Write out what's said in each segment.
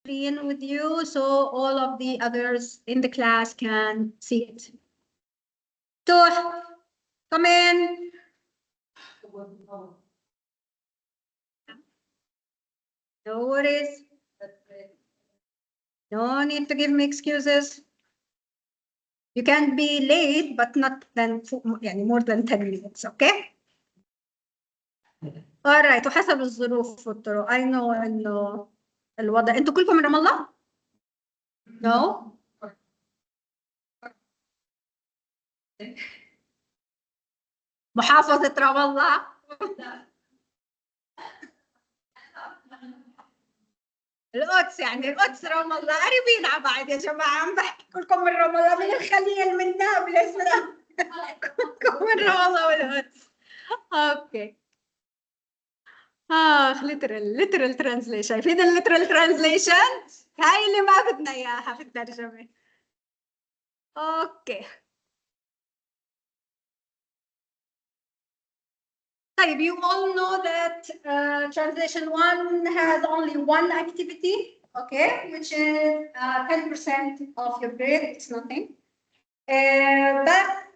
screen with you so all of the others in the class can see it. Tuh, come in. No worries. No need to give me excuses. You can be late, but not than more than 10 minutes, okay? All right. وحسب الظروف والطرق. I know انه الوضع. انتوا كلكم من رام الله؟ No. محافظة رام الله. القدس القدس رام الله قريبين على بعض يا جماعة. عم بحكي كلكم من رام الله، من الخليل، من نابلس، كلكم من رام الله والقدس. اوكي. literal translation. شايفين literal translation؟ هاي اللي ما بدنا اياها في الترجمة. اوكي. طيب, you all know that translation 1 has only one activity, okay, which is 10% of your grade. It's nothing. But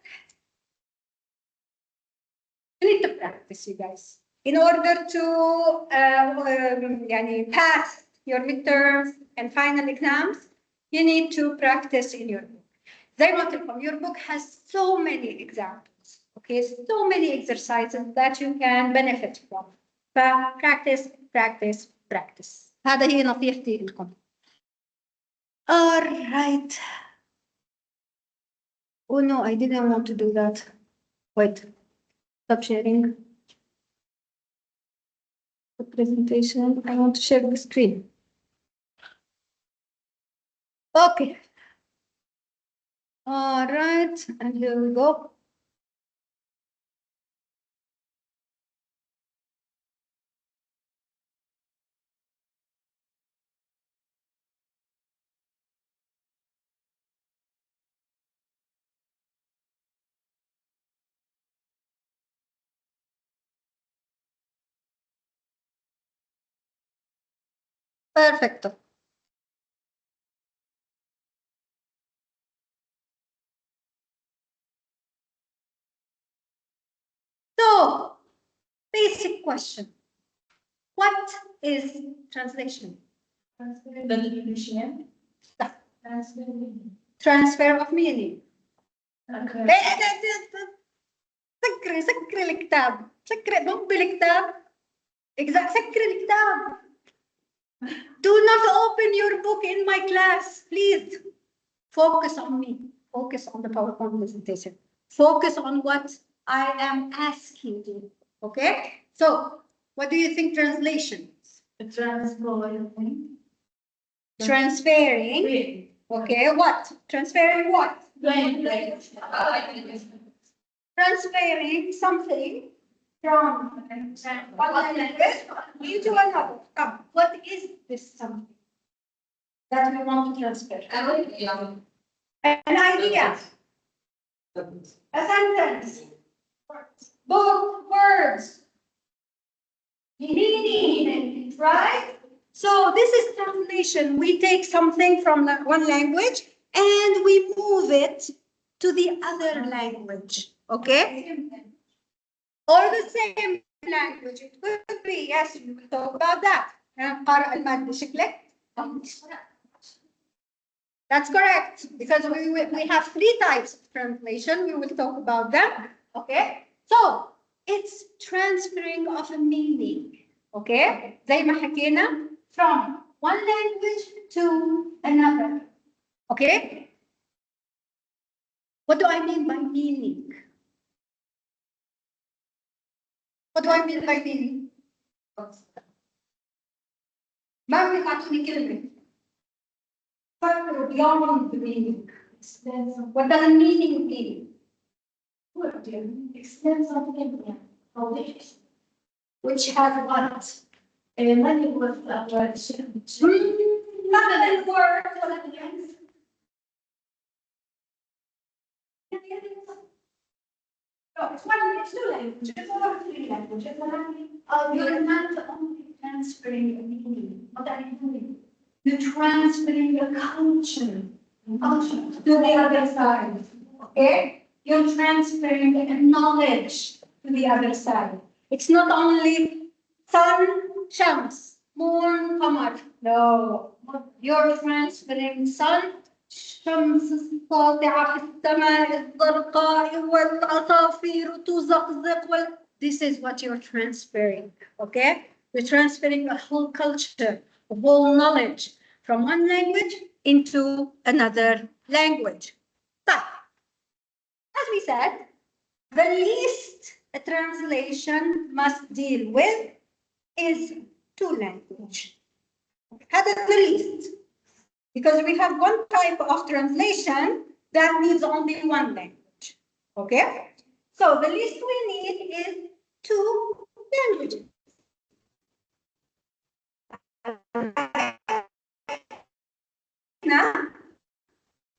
you need to practice, you guys, in order to pass your midterms and final exams. You need to practice in your book. زي ما قلت لكم, your book has so many examples, okay, so many exercises that you can benefit from. Practice, practice, practice. هذا هي نصيحتي لكم. All right. Oh no, I didn't want to do that. Wait. Stop sharing the presentation. I want to share the screen. Okay. All right, and here we go. Perfecto. So, basic question. What is translation? Transfer of meaning. Okay. سكري الكتاب. ضبي الكتاب. سكري الكتاب. Do not open your book in my class, please. Focus on me. Focus on the PowerPoint presentation. Focus on what I am asking you. Okay? So, what do you think translation is? Transferring. Transferring. Okay, what? Transferring what? Transferring something from one language into another. What is this something that we want to transfer? An idea. A sentence. Book, words. Meaning, right? So this is translation. We take something from one language and we move it to the other language. Okay? Or the same language. It could be, yes, we will talk about that. That's correct, because we have 3 types of translation. We will talk about them. Okay? So, it's transferring of a meaning. Okay? زي ما حكينا, from one language to another. Okay? What do I mean by meaning? What do I mean by meaning? ما بيعطوني كلمة. Beyond the meaning. What does meaning mean? Explain something which has what? Many words. Not in words. No, it's 2 languages or 3 languages. You're not only transferring a meaning. What are you doing? You're transferring the culture to the other side. Okay? You're transferring the knowledge to the other side. It's not only sun, shams, moon, qamar. No. You're transferring sun, شمس ساطعة في السماء الزرقاء والعصافير تزقزق. This is what you're transferring, okay? You're transferring a whole culture, a whole knowledge from one language into another language. So, as we said, the least a translation must deal with is two language. That is the least. Because we have one type of translation that needs only one language. Okay? So the least we need is two languages. Now,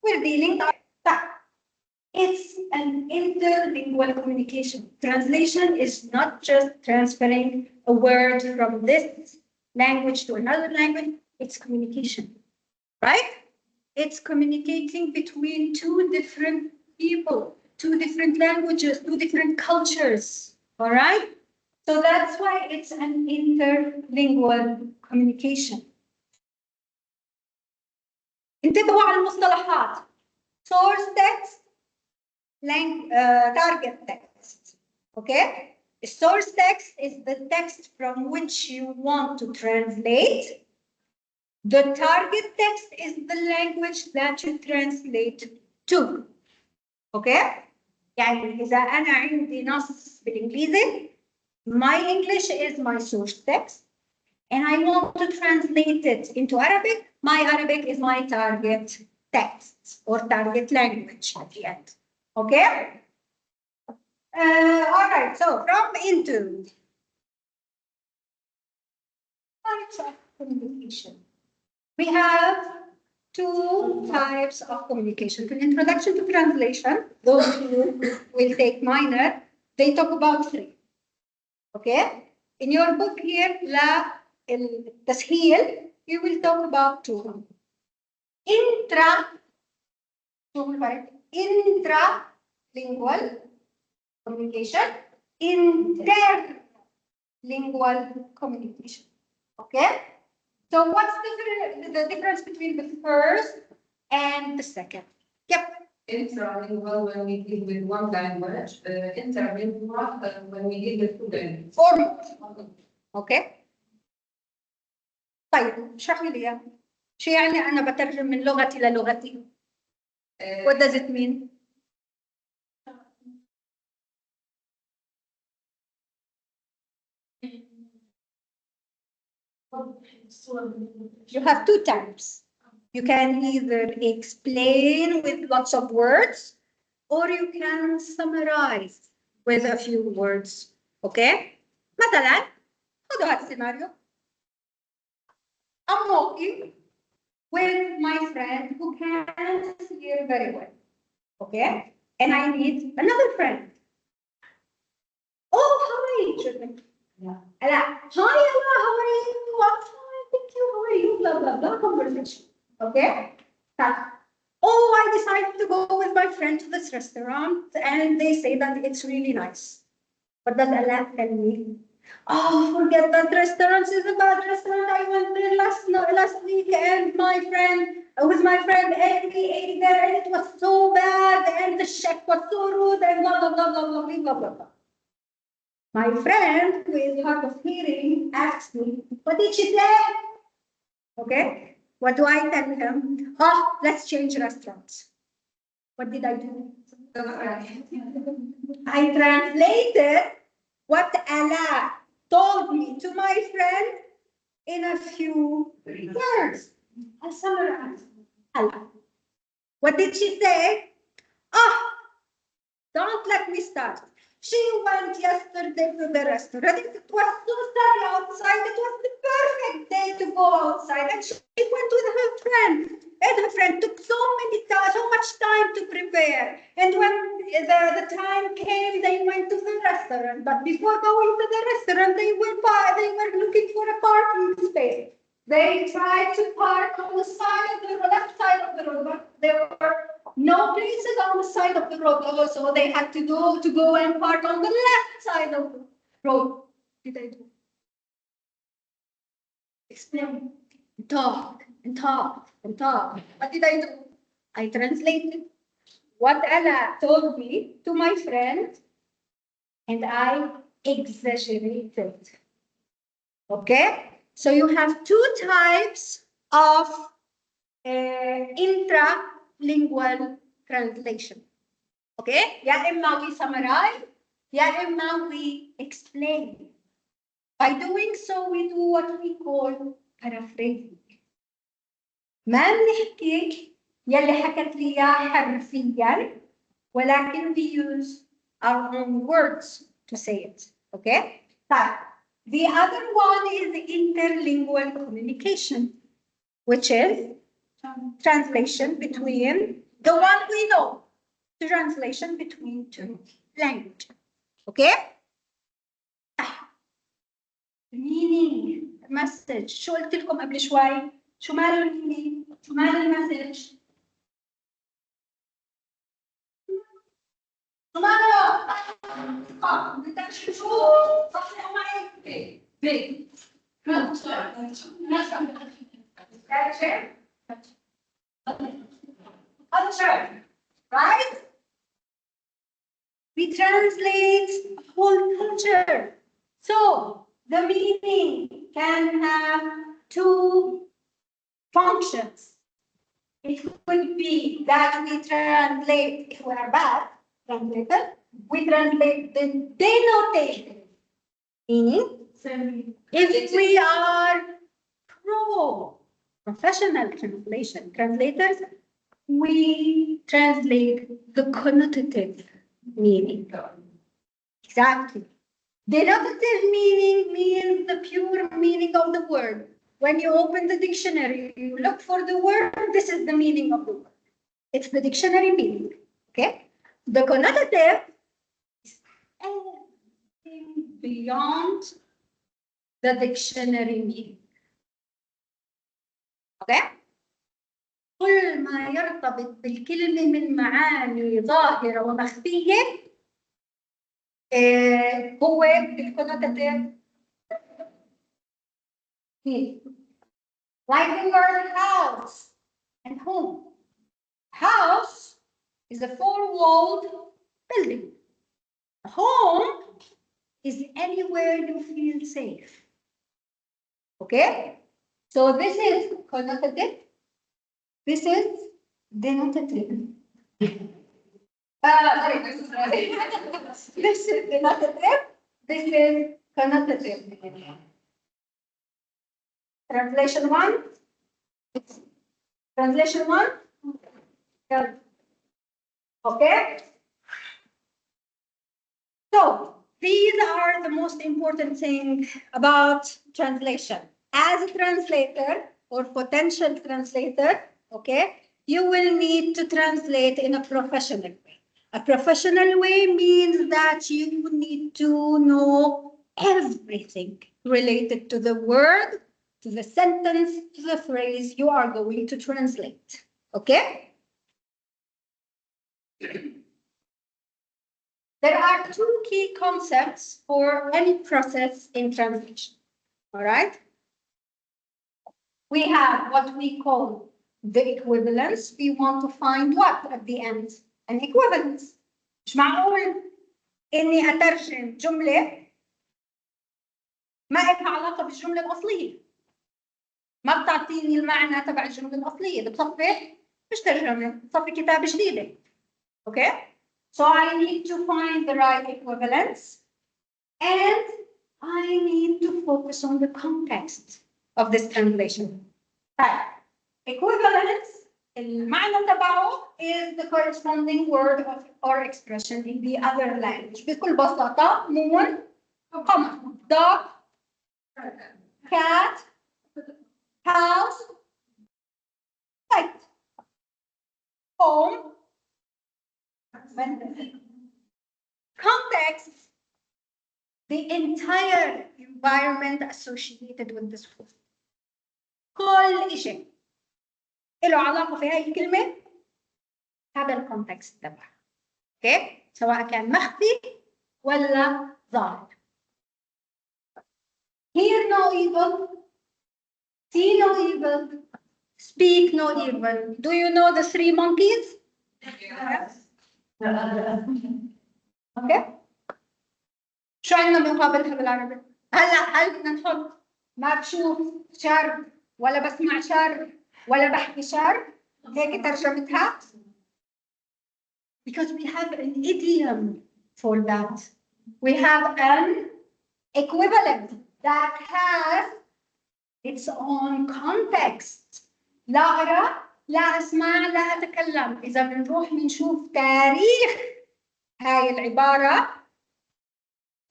we're dealing with that. It's an interlingual communication. Translation is not just transferring a word from this language to another language, it's communication, right? It's communicating between two different people, two different languages, two different cultures, all right? So that's why it's an interlingual communication. انتبهوا على المصطلحات. Source text, target text, okay? The source text is the text from which you want to translate. The target text is the language that you translate to. Okay? يعني إذا أنا عندي نص بالإنجليزي, my English is my source text, and I want to translate it into Arabic, my Arabic is my target text or target language at the end. Okay? All right, so from into. Types of communication. We have two types of communication. The introduction to translation, those who will take minor, they talk about three. Okay? In your book here, La التسهيل, you will talk about two. Intralingual communication, interlingual communication. Okay? So what's the difference between the first and the second? Yep. Intralingual when we deal with one language, interlingual when we deal with two languages. Or more. Okay. طيب اشرحي لي اياها. شو يعني انا بترجم من لغتي للغتي؟ What does it mean? You have two types. You can either explain with lots of words, or you can summarize with a few words. Okay? مثلا خذوا هذا السيناريو. I'm walking with my friend who can't hear very well. Okay? And I need another friend. Oh, hi. Yeah. Hi, Ella, how are you? I'm fine, thank you. How are you? Blah, blah, blah. Conversation. Okay? Oh, I decided to go with my friend to this restaurant, and they say that it's really nice. What does Allah tell me? Oh, forget that restaurant. It's a bad restaurant. I went there last week, and with my friend, and we ate there, and it was so bad, and the chef was so rude, and blah, blah, blah, blah, blah, blah, blah, blah. My friend, who is hard of hearing, asks me, what did she say? Okay, what do I tell him? Oh, let's change restaurants. What did I do? I translated what Allah told me to my friend in a few words. I'll summarize. Allah. What did she say? Oh, don't let me start. She went yesterday to the restaurant. It was so sunny outside. It was the perfect day to go outside. And she went with her friend. And her friend took so much time to prepare. And when the time came, they went to the restaurant. But before going to the restaurant, they were looking for a parking space. They tried to park on the side of the left side of the road, but there were no places on the side of the road, so they had to go and park on the left side of the road. What did I do? Explain, talk, and talk, and talk. What did I do? I translated what Allah told me to my friend, and I exaggerated. Okay? So you have two types of intralingual translation. Okay? يا إما we summarize, يا إما we explain. By doing so, we do what we call paraphrasing. ما بنحكي يلي حكت لي إياه حرفيا، ولكن we use our own words to say it. Okay? طيب. The other one is interlingual communication, which is translation between the one we know, translation between two languages. Okay? Meaning, message. شو قلت لكم قبل شوي؟ شو مال المينينج؟ شو مال المسج؟ شو ماله؟ بدك شو؟ صححوا معي. بيج. Culture, right? We translate whole culture. So the meaning can have two functions. It could be that we translate, if we are bad translator, we translate the denotation. Meaning, if we are professional translators, we translate the connotative meaning. Exactly. Denotative meaning means the pure meaning of the word. When you open the dictionary, you look for the word, this is the meaning of the word. It's the dictionary meaning. Okay? The connotative is anything beyond the dictionary meaning. Okay? كل ما يرتبط بالكلمة من معاني ظاهرة ومخفية هو الكونوتاتيف. Like the word house and home. House is a four-walled building. Home is anywhere you feel safe. Okay? So this is connotative. This is denotative. This is denotative. This is connotative. Translation one. Translation one. Okay. So these are the most important thing about translation. As a translator or potential translator, okay, you will need to translate in a professional way. A professional way means that you need to know everything related to the word, to the sentence, to the phrase you are going to translate. Okay? There are two key concepts for any process in translation. All right? We have what we call the equivalence. We want to find what at the end? An equivalence. مش معقول إني أترجم جملة ما لها علاقة بالجملة الأصلية. ما بتعطيني المعنى تبع الجملة الأصلية، بتصفي مش ترجمة، بتصفي كتابة جديدة. Okay? So I need to find the right equivalence and I need to focus on the context of this translation. Right. Equivalence, المعنى تبعه is the corresponding word or expression in the other language. بكل بساطة moon, قمر, dog, cat, house, light, home, context, the entire environment associated with this word. كل شيء له علاقة في هاي الكلمة هذا الكونتكست تبعها. اوكي؟ سواء كان مخفي ولا ظاهر. Hear no evil, see no evil, speak no evil. Do you know the three monkeys? Yes. اوكي؟ شو عندنا مقابلها بالعربي؟ هل بدنا نحط ما بشوف شر ولا بسمع شر ولا بحكي شر؟ هيك ترجمتها؟ Because we have an idiom for that. We have an equivalent that has its own context. لا أرى، لا أسمع، لا أتكلم. إذا بنروح بنشوف تاريخ هاي العبارة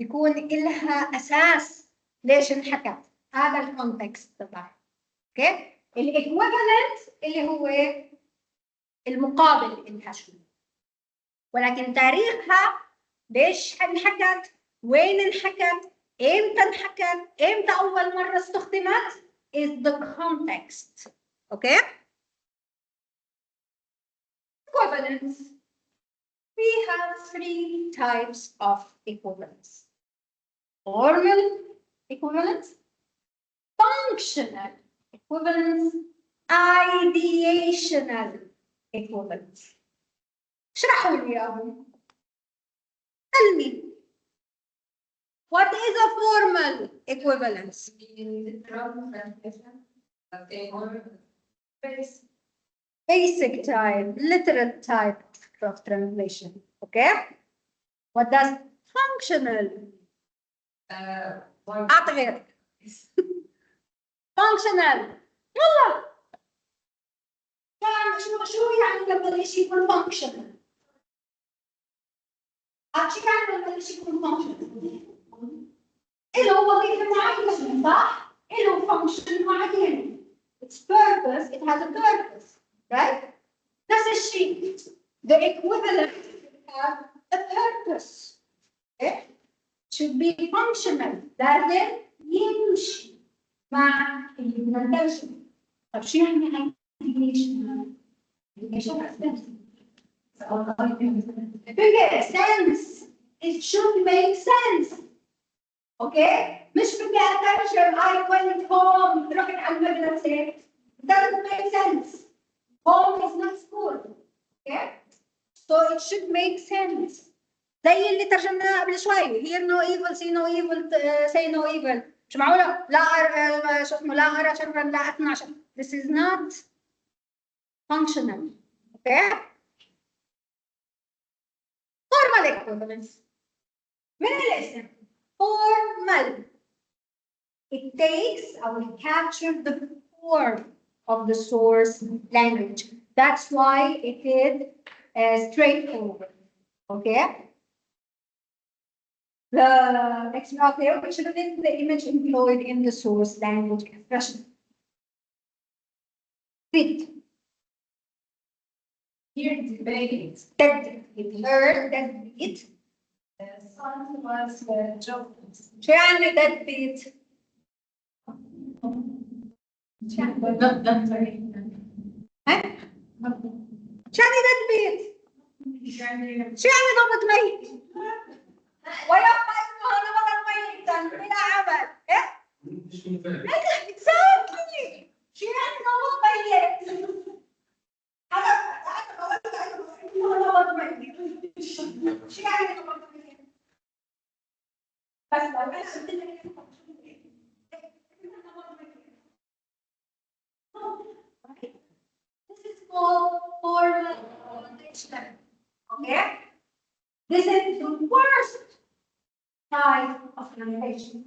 يكون إلها أساس ليش انحكت. هذا الكونتكست تبعها. اوكي؟ الايكويفالنت اللي هو المقابل إلها شو. ولكن تاريخها ليش انحكت؟ وين انحكت؟ امتى انحكت؟ امتى أول مرة استخدمت؟ is the context. Okay? Equivalence. We have three types of equivalence. Formal equivalence, functional equivalence, ideational equivalence. اشرحوا لي ياهم. Tell me. What is a formal equivalence? Basic type, literal type of translation. Okay? What does functional? أعطي functional. يلا. شو يعني لما الشيء يكون functional؟ شو يعني لما الشيء يكون functional؟ له وظيفة معينة صح؟ له function معين. Its purpose, it has a purpose, right? نفس الشيء. The equivalent have a purpose. Okay? Should be functional. لازم يمشي مع اللي بنترجم. طب شو يعني ideation? sense. It should make sense. اوكي؟ مش بدي اترجم I went home رحت على المدرسة. It doesn't make sense. Home is not school. Okay? So it should make sense. زي اللي ترجمناه قبل شوي. Hear no evil, see no evil, say no evil. مش معقولة؟ لا أرى شو اسمه لا أرى شرا لا أسمع شرا. This is not functional. Okay? Formal equivalence. من الاسم formal. It takes or it captures the form of the source language. That's why it is straightforward. Okay? The okay, which is the image employed in the source language expression. Fit. Here debate. That it heard that it. The son was job. شو يعني deadbeat? شو يعني deadbeat؟ شو يعني ضابط ميت؟ ويبقى اسمه هذا ضابط ميتا بلا عمل. إيه؟ Exactly. شو يعني ضابط ميت؟ هذا ضابط ميت. شو يعني ضابط ميت؟ بس لو أنا This is called formal condition. Okay? This is the worst type of translation.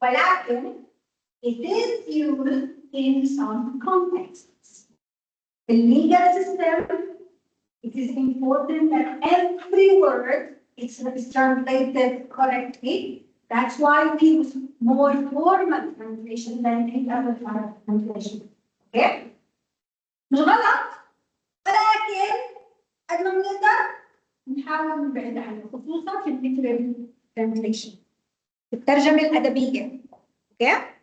ولكن it is used in some contexts. The legal system, it is important that every word is translated correctly. That's why we use more formal translation than any other type of translation. Okay? مش غلط، ولكن قد ما بنقدر نحاول نبعد عنه خصوصا في الليترال ترانسليشن، في الترجمة الأدبية. اوكي؟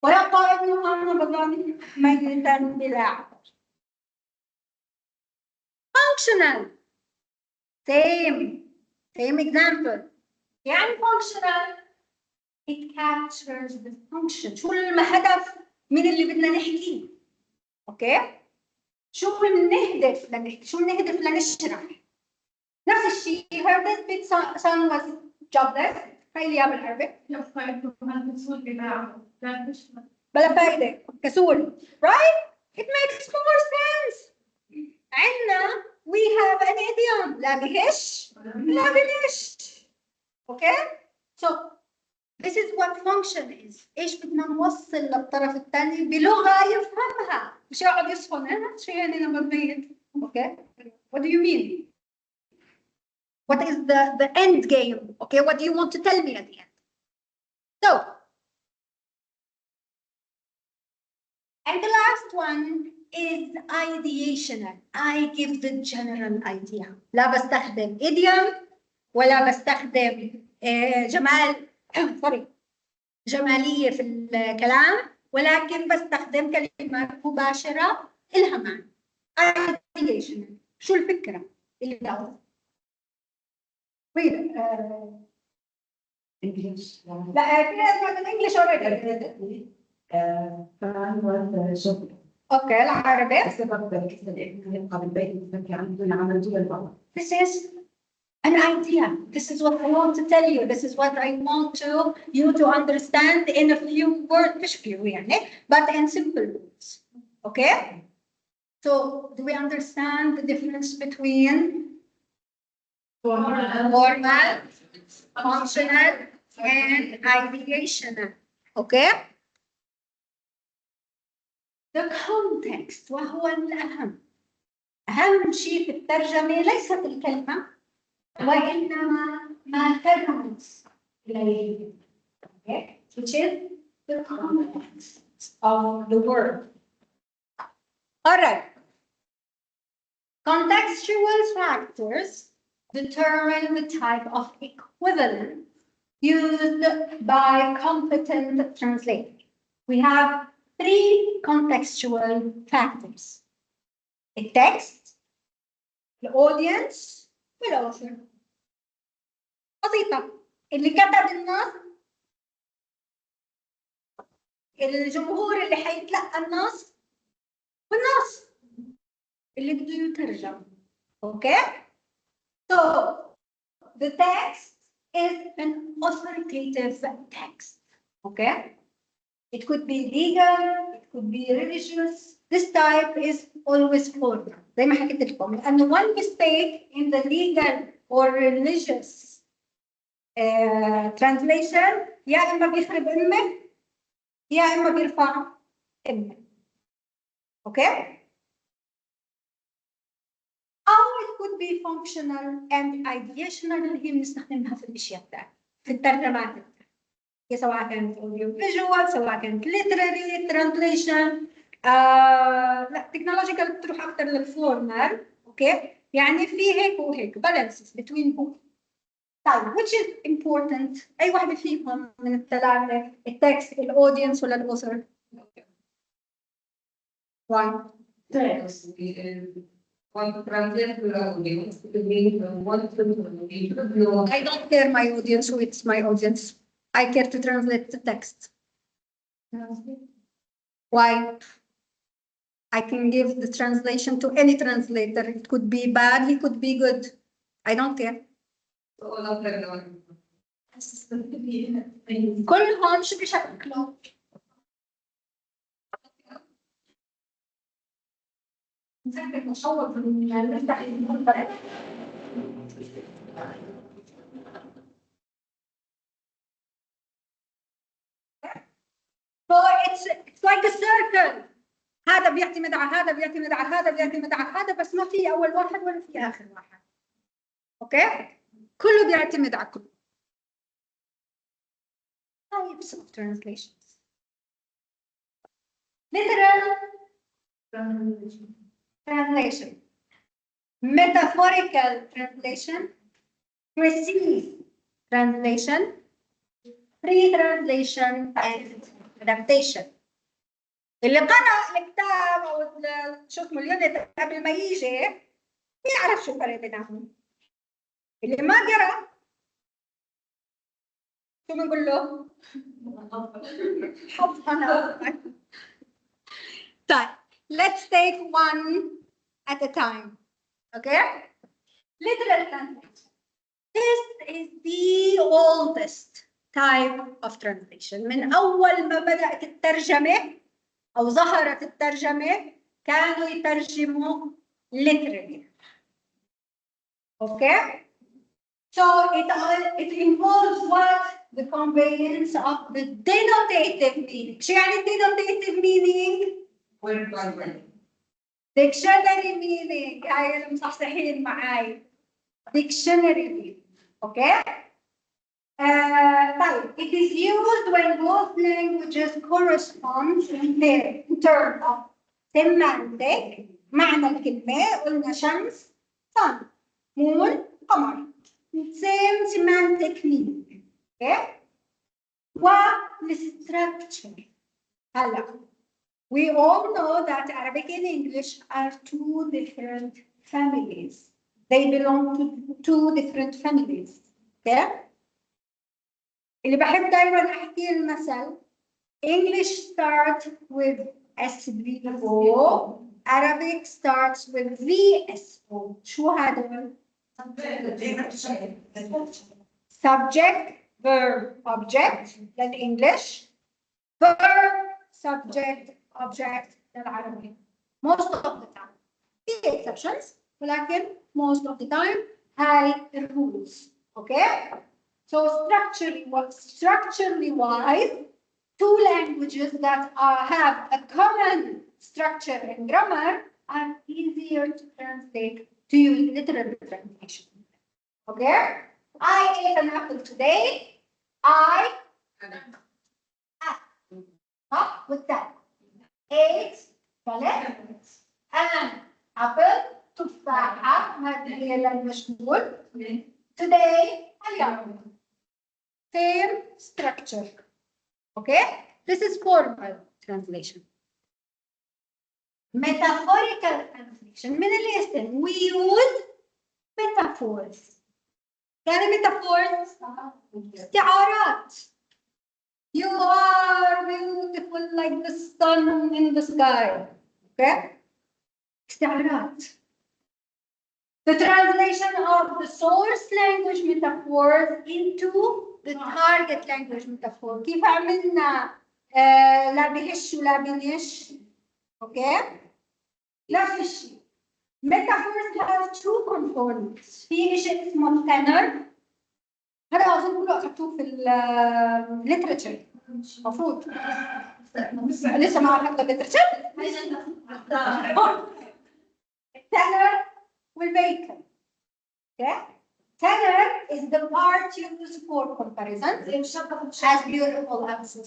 ولا طائر نوعا بضاني ميتا بلا عقل. Functional. Same example. يعني functional. It captures the function. شو الهدف من اللي بدنا نحكيه؟ اوكي؟ شو بنهدف لنحكي؟ شو بنهدف لنشرح؟ نفس الشيء her deathbed son was jobless. هاي اللي بالعربي. بلا فايدة كسول. Right? It makes more sense. عندنا we have an idiom. لا بهش لا بنش. Okay? So this is what function is. ايش بدنا نوصل للطرف الثاني بلغة يفهمها. مش يقعد يصفن انا شو يعني لما بميت. Okay? What do you mean? What is the end game? Okay, what do you want to tell me at the end? So, and the last one is ideational. I give the general idea. لا بستخدم idiom ولا بستخدم جمالية في الكلام، ولكن بستخدم كلمات مباشرة إلها معنى. ideational. شو الفكرة اللي بدها؟ English. لا في ناس ما English already. اوكي العربي. This is an idea. This is what I want to tell you. This is what I want you to understand in a few words, مش few يعني, but in simple words. Okay? So do we understand the difference between formal, functional, and ideational? Okay? The context وهو الأهم. أهم شيء في الترجمة ليست الكلمة وإنما ما ترمز إليه. Okay? Which is the context of the word. All right. Contextual factors determine the type of equivalent used by competent translators. We have 3 contextual factors: the text, the audience, والauthor. بسيطة. اللي كتب النص، الجمهور اللي حيتلقى النص، والنص اللي بده يترجم. Okay? So the text is an authoritative text. Okay? It could be legal, it could be religious. This type is always formal. زي ما حكيت لكم. And one mistake in the legal or religious translation يا إما بيخرب أمك يا إما بيرفع أمك. Okay? أو it could be functional and ideational اللي هي بنستخدمها في الأشياء الثانية في الترجمات. سواء كانت audio visual سواء كانت literary translation لا technological بتروح اكثر للفورمال. اوكي يعني في هيك وهيك balances between both. طيب which is important اي واحده فيهم من الثلاثه التكست الاودينس ولا الاوثر؟ why؟ I don't care my audience who it's my audience. I care to translate the text. Why? I can give the translation to any translator. It could be bad, he could be good. I don't care. كلهم شو بيشكلوا؟ نسكر مشوق نفتح So it's like a circle. هذا بيعتمد على هذا بيعتمد على هذا بيعتمد على هذا بس ما في أول واحد ولا في آخر واحد. أوكي؟ كله بيعتمد على كله. Types of translations. Literal translation. Metaphorical translation. Precise translation. Free translation and adaptation. اللي قرأ الكتاب أو شوف اليونت قبل ما يجي يعرف شو الفرق بينهم. اللي ما قرأ شو بنقول له؟ حفظنا. طيب let's take one at a time. Okay? Literal translation. This is the oldest type of translation. من أول ما بدأت الترجمة أو ظهرت الترجمة كانوا يترجموا literally. Okay? So it involves what? The conveyance of the denotative meaning. شو يعني denotative meaning؟ Dictionary meaning. هاي المصحصحين معاي. Dictionary meaning. Okay? طيب, it is used when both languages correspond in terms of semantic. معنى الكلمة قلنا شمس, sun, moon, قمر. Same semantic meaning. Okay? والstructure. هلا. We all know that Arabic and English are two different families. They belong to two different families. Okay? اللي بحب دايما احكي المثل English starts with SVO, Arabic starts with VSO. شو هذا؟ Subject, verb, object للإنجليش, verb, subject, object للعربي. Most of the time. في exceptions, ولكن most of the time هاي الrules. Okay? So structurally wise, two languages that have a common structure and grammar are easier to translate to use literal translation. Okay? I ate an apple today. With that. Ate, كلت, an apple, تفاحة, هذه هي المشمول. Today, اليوم. Same structure. Okay? This is formal translation. Metaphorical translation. من الاسم we use metaphors. يعني metaphors استعارات. You are beautiful like the sun in the sky. Okay? استعارات. The translation of the source language metaphors into the target language metaphor. كيف عملنا لا بهش ولا بنش. Okay? نفس الشيء. Metaphors have two components. في شيء اسمه tenor. هذا أظن كله أخذتوه في literature. مفروض. لسه ما أخذت literature. tenor والvehicle. Okay? Tenor is the part used for comparison. As beautiful as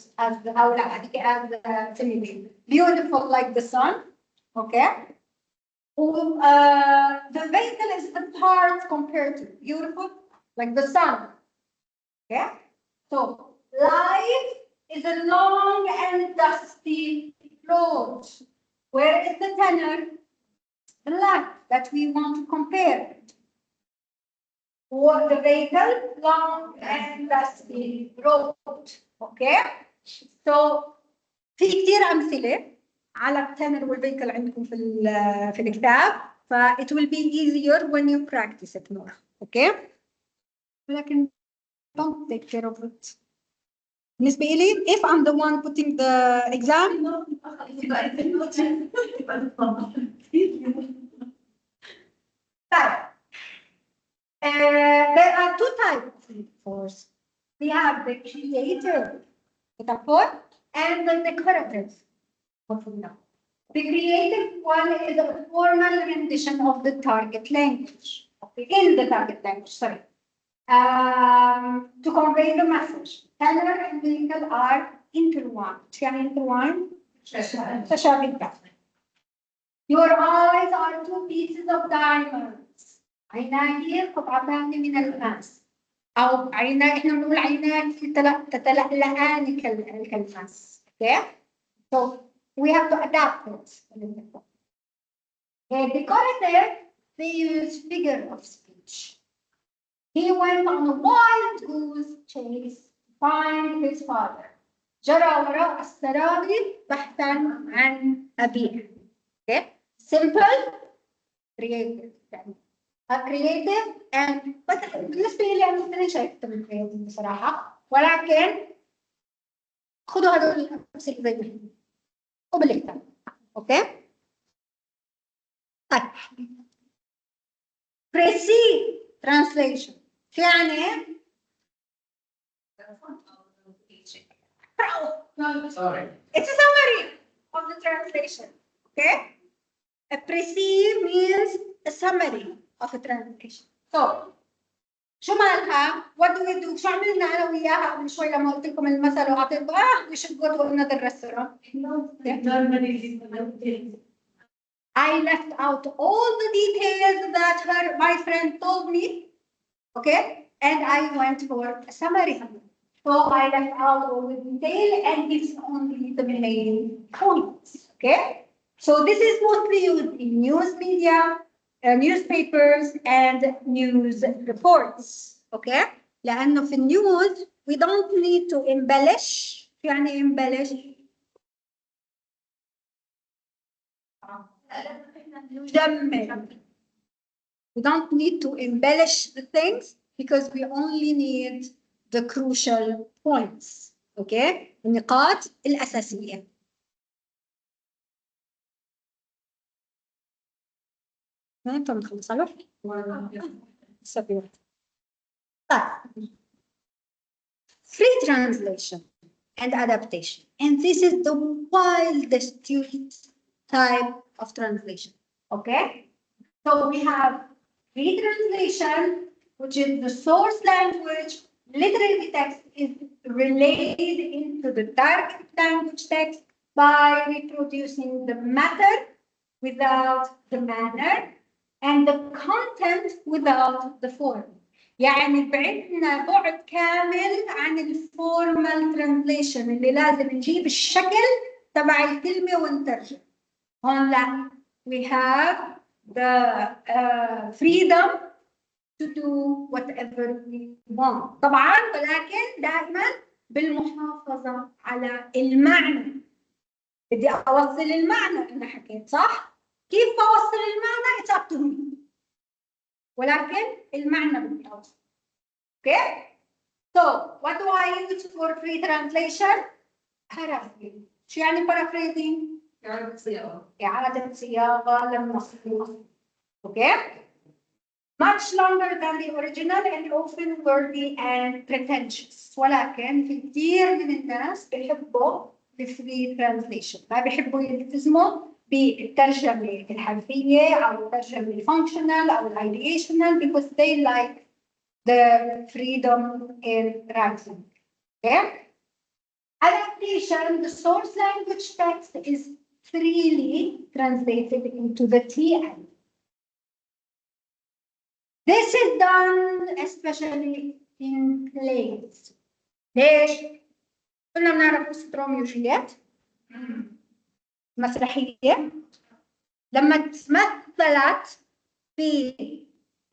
beautiful like the sun. Okay. The vehicle is the part compared to beautiful like the sun. Okay. So life is a long and dusty road. Where is the tenor? The life that we want to compare. Or the vehicle, long and dusty road. Okay? So في كثير أمثلة على التنر والفيكل عندكم في الكتاب. ف it will be easier when you practice it more. Okay? ولكن don't take care of it. بالنسبة لي, if I'm the one putting the exam, there are two types of metaphors. We have the creative metaphor and the decorative metaphor. The creative one is a formal rendition of the target language, in the target language, sorry, to convey the message. Tenor and vehicle are intertwined. يعني intertwined? تشابه. Your eyes are two pieces of diamonds. عيناك قطعتان من الماس. أو عيناك، إحنا بنقول عيناك تتلألأان كالماس. Okay, so we have to adapt it. Decorative, they use figure of speech. He went on a wild goose chase to find his father. جرى وراء السراب بحثا عن أبيه. Okay, simple, creative. creative and بالنسبة لي أنا ماني شايفة creative بصراحة، ولكن خذوا هذول الأمثلة زي ما هي وبالكتاب. أوكي؟ طيب. Precede translation. شو يعني؟ Sorry. It's a summary of the translation. Okay? A precede means a summary of a translation. So, شو مالها؟ What do we do؟ شو عملنا أنا وياها قبل شوي لما قلت لكم المثل وأعطيت we should go to another restaurant. I left out all the details that my friend told me, okay? And I went for a summary. So I left out all the detail and it's only the main points, okay? So this is mostly used in news media, newspapers and news reports, okay? لأنه في النيوز we don't need to embellish. يعني embellish نجمل. We don't need to embellish the things because we only need the crucial points. Okay? النقاط الأساسية. ما أنتم نخلص على طيب. Free translation and adaptation. And this is the wildest type of translation. Okay? So we have free translation, which is the source language. Literally, text is relayed into the target language text by reproducing the matter without the manner and the content without the form. يعني بعدنا بعد كامل عن الفورمال ترانزليشن اللي لازم نجيب الشكل تبع الكلمة ونترجم. هون لا, we have the freedom to do whatever we want. طبعا ولكن دائما بالمحافظة على المعنى. بدي أوصل المعنى أنا حكيت صح؟ كيف بوصل المعنى؟ It's up to me. ولكن المعنى بدي أوصل. Okay? So what do I use for free translation? Paraphrasing. شو يعني paraphrasing؟ إعادة صياغة للنص. Okay? Much longer than the original and often wordy and pretentious. ولكن في كثير من الناس بيحبوا الفري ترانزليشن، ما بيحبوا يلتزموا بالترجمة الحرفية أو الترجمة الفانكشنال أو الايديشنال because they like the freedom in writing. Okay? Adaptation, the source language text is freely translated into the TN. This is done especially in plays. ليش؟ كلنا بنعرف قصة روميو وجولييت مسرحية لما تمثلت في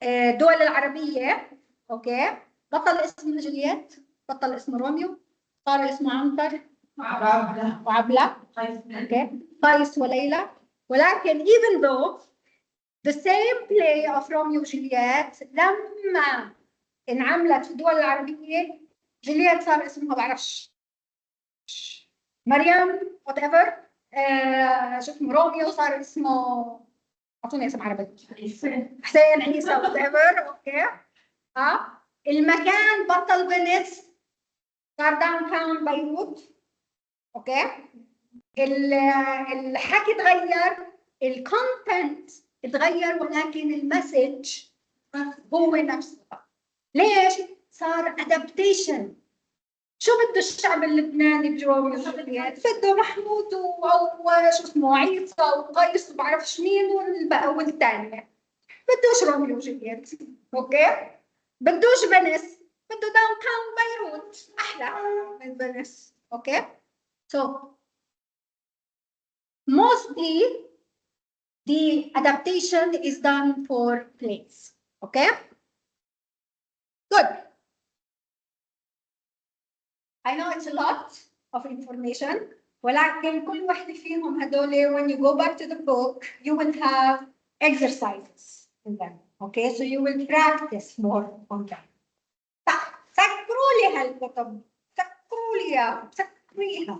الدول العربية، اوكي، بطل اسمه جولييت، بطل اسمه روميو، صار اسمه عنتر وعبلة، اوكي، قيس وليلى. ولكن even though the same play of Romeo and Juliet لما انعملت في الدول العربية جولييت صار اسمها بعرفش مريم whatever، شو اسمه روميو صار اسمه اعطوني اسم عربي حسين عيسى whatever. اوكي المكان بطل فينيس صار داون تاون بيروت. اوكي الحكي تغير، الكونتنت اتغير ولكن المسج هو نفسه. ليش؟ صار ادابتيشن. شو بده الشعب اللبناني بروميو وجولييت؟ بده محمود شو اسمه عيسى وقيس وبعرفش مين والثانيه. بدوش روميو وجولييت. اوكي؟ بدوش فينيس، بده داون تاون بيروت احلى من فينيس. اوكي؟ So mostly the adaptation is done for planes. Okay? Good. I know it's a lot of information. ولكن كل واحدة فيهم هدول when you go back to the book you will have exercises in them. Okay? So you will practice more on them. سكروا لي هالكتب. سكروا لي اياها. سكريها.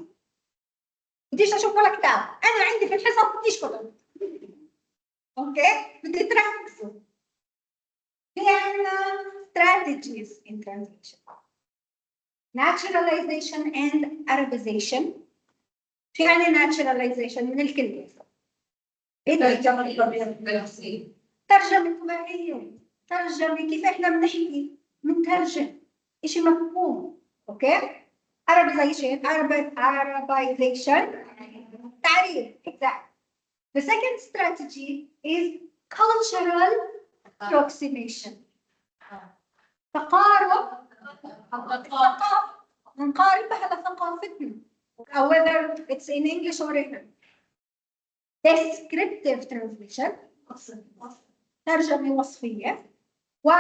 بديش اشوف ولا كتاب. انا عندي في الحصص بديش كتب. اوكي؟ بدي تركزوا. في عندنا strategies in translation. Naturalization and Arabization. في عندنا naturalization من الكلمة. ترجمة طبيعية. ترجمة كيف احنا بنحكي بنترجم شيء مفهوم. اوكي؟ Arabization. تعريف. Exactly. The second strategy is cultural approximation. تقارب الثقافة. نقاربها على ثقافتنا. Whether it's in English or in descriptive translation. ترجمة وصفية. و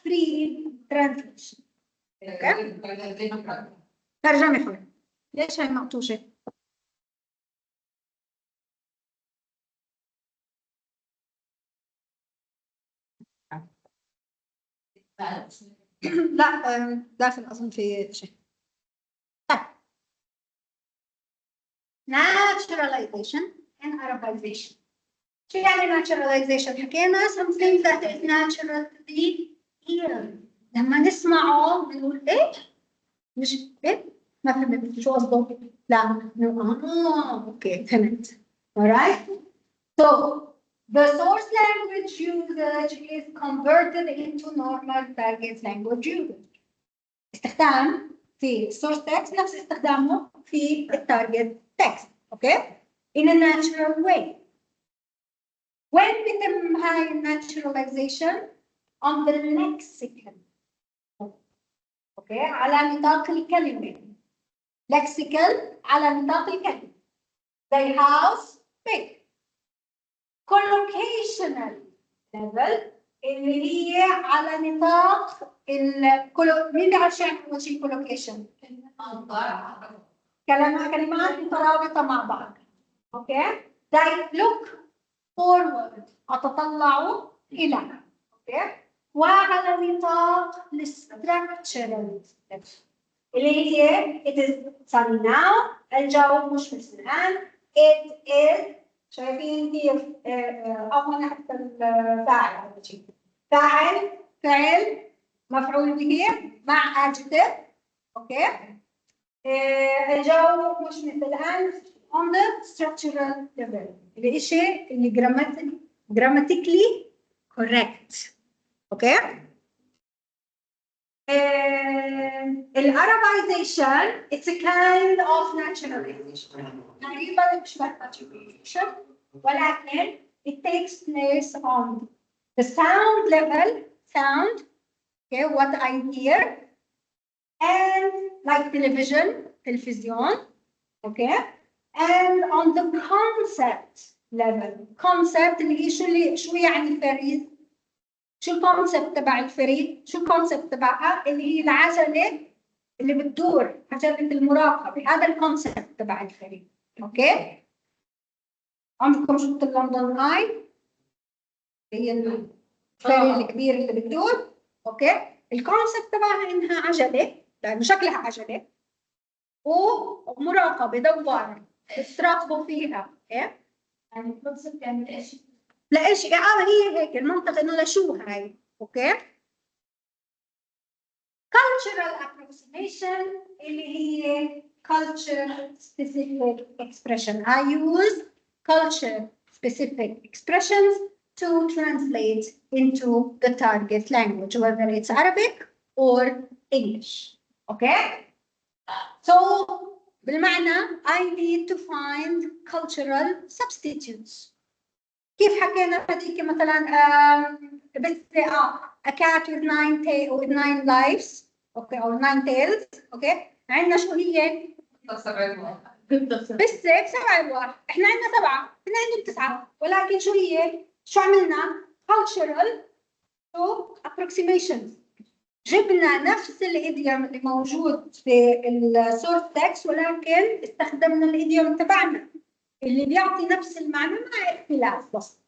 free translation. Okay. ترجمة حرة. ليش هاي مقطوشة؟ لا داخل أظن في شيء. طيب. Naturalization and Arabization. شو يعني naturalization؟ حكينا something that is natural to the ear. لما نسمعه بنقول إيه؟ مش إيه؟ ما فهمت شو قصده؟ لا أوكي فهمت. Alright. So the source language usage is converted into normal target language usage. استخدام في source text نفس استخدامه في target text. Okay? In a natural way. When بيتم هاي naturalization on the lexical. Okay? على نطاق الكلمة. Lexical على نطاق الكلمة. زي house, big. Collocational level اللي هي على نطاق مين بيعرف شو يعني شيء collocation؟ كلمات مترابطة مع بعض. اوكي؟ زي look forward أتطلع إلى. اوكي؟ وعلى نطاق structural اللي هي it is sunny now الجو مش مثل الآن it is شايفين كيف أو هنا حتى الفاعل فاعل مفعول به مع adjective. اوكي الجو مش مثل الآن on the structural level الشيء اللي grammatically correct. اوكي الارابيزيشن it's a kind of naturalization. تقريبا بيشبه naturalization ولكن it takes place on the sound level, sound, okay, what I hear, and like television, okay, and on the concept level, concept اللي هي شو يعني الفريد؟ شو الكونسبت تبع الفريد؟ شو الكونسبت تبعها؟ اللي هي العجلة اللي بتدور، عجلة المراقبة، هذا الكونسبت تبع الفريد، اوكي؟ عندكم شفت اللندن اي؟ هي الفريد الكبير اللي بتدور، اوكي؟ الكونسبت تبعها انها عجلة، لأنه شكلها عجلة، ومراقبة دوار، بتراقبوا فيها، اوكي؟ يعني الكونسبت يعني ايش؟ لإيش؟ هي هيك المنطق إنه لشو هاي، أوكي؟ Cultural approximation اللي هي culture specific expression. I use culture specific expressions to translate into the target language, whether it's Arabic or English. Okay? So بالمعنى I need to find cultural substitutes. كيف حكينا هذيك مثلا بس a cat with nine lives اوكي او 9 tails اوكي عندنا شو هي؟ بالسيف 7 ألواح، إحنا عندنا 7، إحنا عندنا 9، ولكن شو عملنا؟ cultural to approximation. جبنا نفس الايديوم اللي موجود في السورس تكست، ولكن استخدمنا الايديوم تبعنا اللي بيعطي نفس المعنى مع اختلاف بسيط.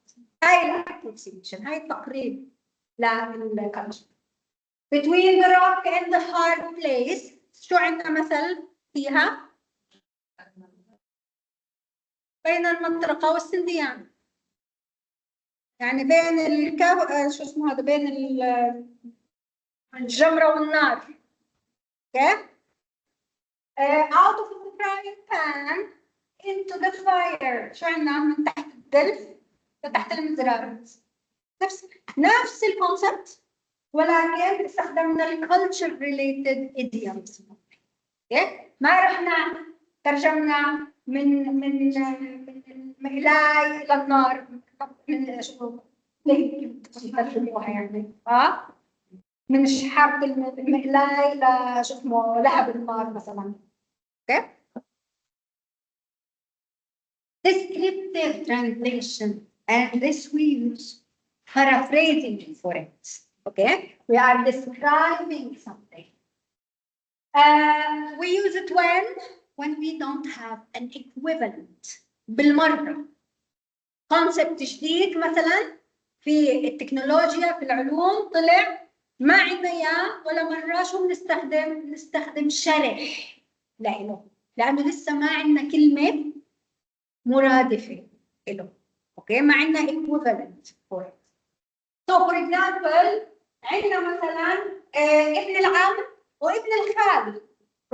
هاي الابروكسيميشن، هاي التقريب للكالتشر. Between the rock and the hard place، شو عندنا مثل فيها؟ بين المطرقة والسنديان. يعني بين شو اسمه هذا، بين الجمرة والنار. اوكي؟ out of the frying pan into the fire. شو عندنا؟ من تحت الدلف لتحت المزرعة. نفس الكونسبت، ولكن استخدمنا الكالتشر ريليتد idioms. اوكي؟ ما رحنا ترجمنا من المقلاي للنار، من شو ترجموها يعني من شحاب المقلاي لشو اسمه لهب النار مثلا. اوكي؟ Descriptive translation, and this we use paraphrasing for it. Okay, we are describing something. We use it when we don't have an equivalent. بالمرة concept جديد مثلا في التكنولوجيا في العلوم طلع ما عندنا اياه ولا مرة، شو نستخدم شرح له، لأنه لسه ما عندنا كلمة مرادفة له. اوكي، ما عندنا equivalent for it. So for example عندنا مثلا ابن العم وابن الخال،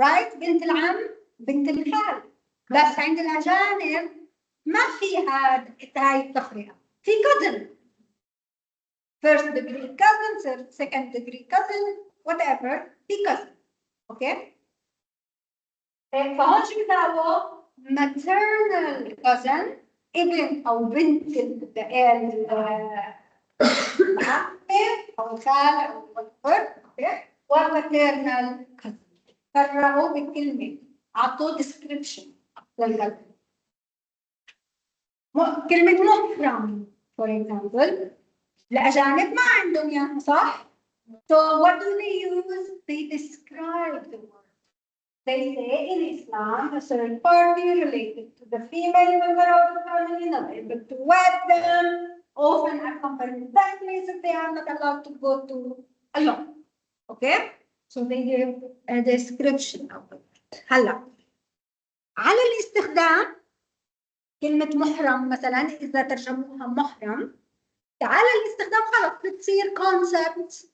right؟ بنت العم بنت الخال، بس عند الأجانب ما في هاي التفرقة، في cousin، first degree cousin, second degree cousin, whatever، في cousin. اوكي؟ فهون شو بيساووا؟ maternal cousin، ابن او بنت العم او الخال او whatever، وmaternal cousin. فرقوا بكلمه، اعطوه description للكلمه. كلمه محرم for example الاجانب ما عندهم اياها، صح؟ So what do they use? They describe the word. They say in Islam, a third party related to the female member of the family not able to wed them, often accompanied families if they are not allowed to go to alone. Okay? So they give a description of it. هلا على الاستخدام كلمة محرم مثلا إذا ترجموها محرم، على الاستخدام خلص بتصير concept،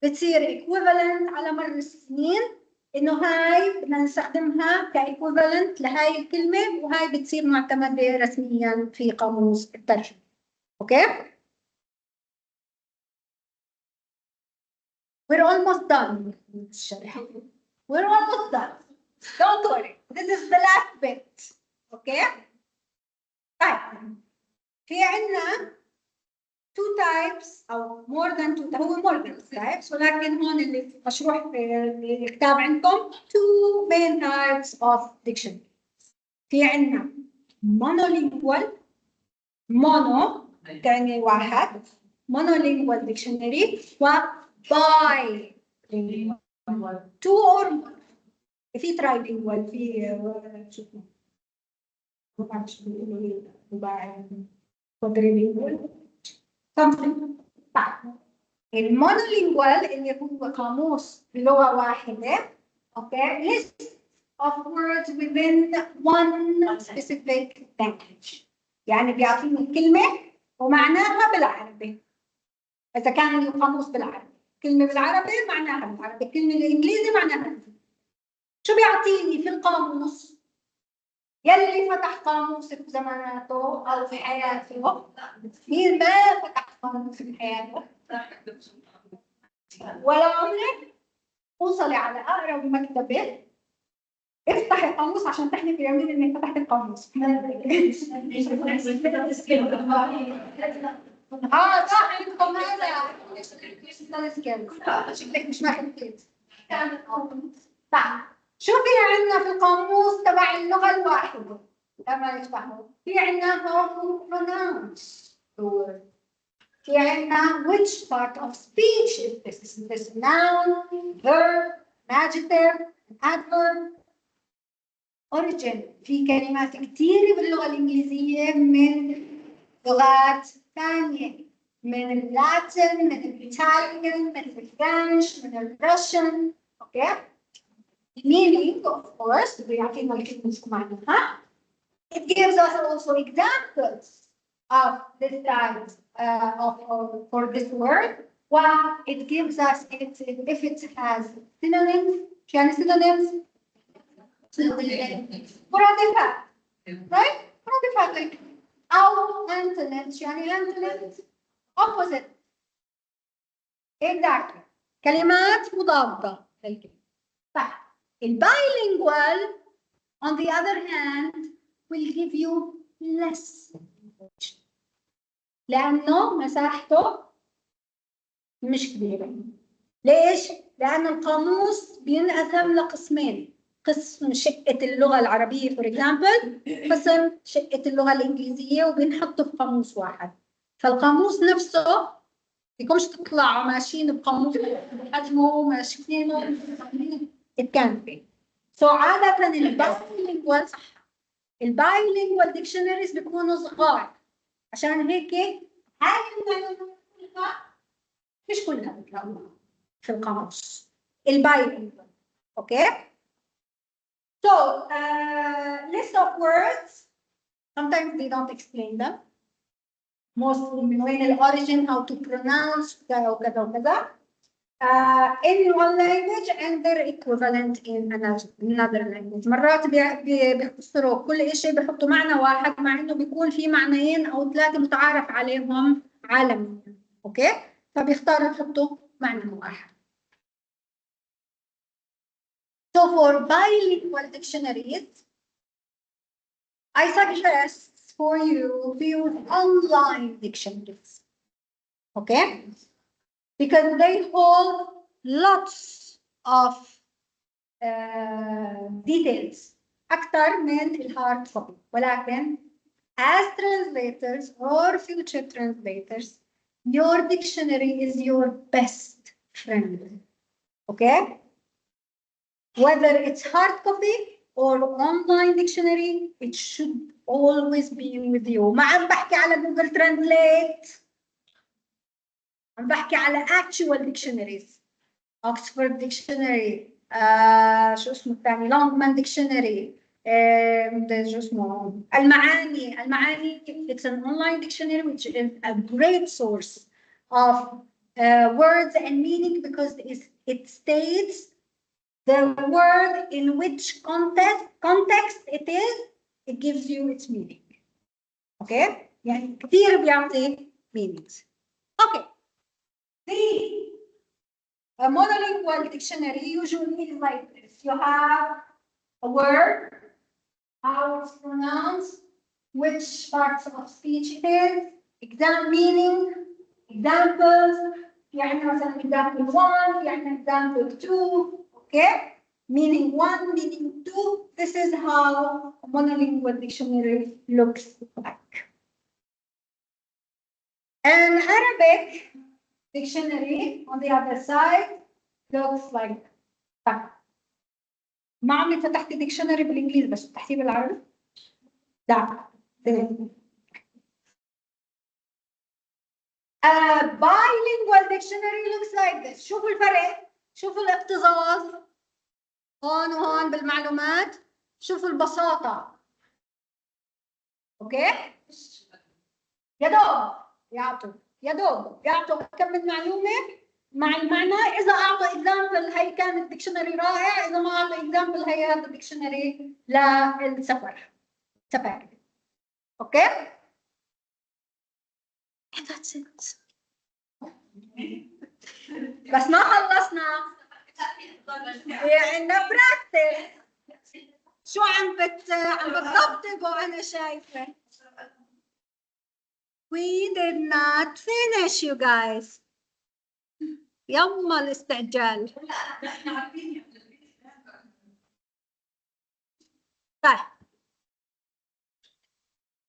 بتصير equivalent على مر السنين، انه هاي بدنا نستخدمها كايكوفالنت لهاي الكلمه، وهاي بتصير معتمده رسميا في قاموس الترجمه. اوكي؟ We're almost done with الشرح. We're almost done. Don't worry. This is the last bit. اوكي؟ طيب في عندنا two types أو more than two، هو more than types، ولكن هون اللي مشروح في الكتاب عندكم two main types of dictionary. في عندنا monolingual، mono يعني واحد، monolingual dictionary، و bilingual two or more. في trilingual، في شو اسمه ما بعرف شو بيقولوا quadrilingual something. المونولينجوال اللي هو قاموس بلغة واحدة، okay، list of words within one specific language. يعني بيعطيني كلمة ومعناها بالعربي، إذا كان القاموس بالعربي، كلمة بالعربي معناها بالعربي، كلمة بالإنجليزي معناها بالإنجليزي. شو بيعطيني في القاموس؟ يلي فتح قاموس في زماناته أو في حياته، مين ما فتح قاموس في حياته؟ ولو عمرك وصلي على أقرب مكتبة افتحي القاموس عشان تحلفي يمين إنك فتحت القاموس. صح عندكم هذا شكلك مش ماخذ كيس. طيب شو في عندنا في القاموس تبع اللغة الواحدة؟ لما نفتحه في عندنا how to pronounce the word. في عندنا which part of speech is this? Is this noun, verb, adjective, adverb, origin. في كلمات كثيرة باللغة الإنجليزية من لغات ثانية، من اللاتين، من الإيطاليان، من الفرنش، من الروسيان. Okay? Meaning, of course, بيعطينا الكلمة معناها. It gives us also examples of this type for this word. Well, it gives us if it has synonyms. يعني synonyms? مرادفات. Right? مرادفات like أو antonyms. يعني antonyms opposite. Exactly. كلمات مضادة للكلمة. طيب الbilingual on the other hand will give you less information لأنه مساحته مش كبيرة. ليش؟ لأن القاموس بينقسم لقسمين، قسم شقة اللغة العربية for example، قسم شقة اللغة الإنجليزية، وبينحطوا في قاموس واحد. فالقاموس نفسه بيكونش تطلع ماشيين بقاموس بحجمه ماشيين it can't be. So عادة البايلينجوال صح، البايلينجوال ديكشنريز بيكونوا صغار، عشان هيك هاي المعلومات كلها مش كلها بتلاقوها في القاموس البايلينجوال. اوكي؟ So list of words sometimes they don't explain them. Mostly من وين الأوريجين how to pronounce كذا وكذا وكذا. In one language and their equivalent in another language. مرات بيختصروا كل شيء بيحطوا معنى واحد مع انه بيكون في معنيين او ثلاثه متعارف عليهم عالميا. اوكي؟ فبيختاروا يحطوا معنى واحد. So for bilingual dictionaries, I suggest for you to use online dictionaries. Okay? Because they hold lots of details أكثر من الهارد كوبي. ولكن as translators or future translators, your dictionary is your best friend. Okay? Whether it's hard copy or online dictionary, it should always be with you. ما عم بحكي على جوجل ترانزليت، عم بحكي على actual dictionaries. Oxford Dictionary، شو اسمه الثاني، Longman Dictionary، شو اسمه المعاني. It's an online dictionary which is a great source of words and meaning because it states the word in which context it is. It gives you its meaning. Okay? يعني كثير بيعطي meanings. Okay. A monolingual dictionary usually is like this. You have a word, how it's pronounced, which parts of speech it is, meaning, examples, يعني مثلا example 1, يعني example 2, okay? Meaning 1, meaning 2. This is how a monolingual dictionary looks like. An Arabic dictionary on the other side looks like that. ما عمري فتحت ديكشنري بالانجليزي بس فتحتيه بالعربي؟ لا. A bilingual dictionary looks like this. شوفوا الفرق، شوفوا الاكتظاظ هون وهون بالمعلومات، شوفوا البساطة. اوكي؟ يا دوب يعطوا كم من معلومة مع المعنى. إذا أعطوا example هي كانت ديكشنري رائع، إذا ما أعطوا example هي هذا ديكشنري للسفر. سفر. أوكي؟ And that's it. بس ما خلصنا. عندنا براكتس. شو عم بتطبطبوا أنا شايفة. We did not finish you guys. يما الاستعجال. طيب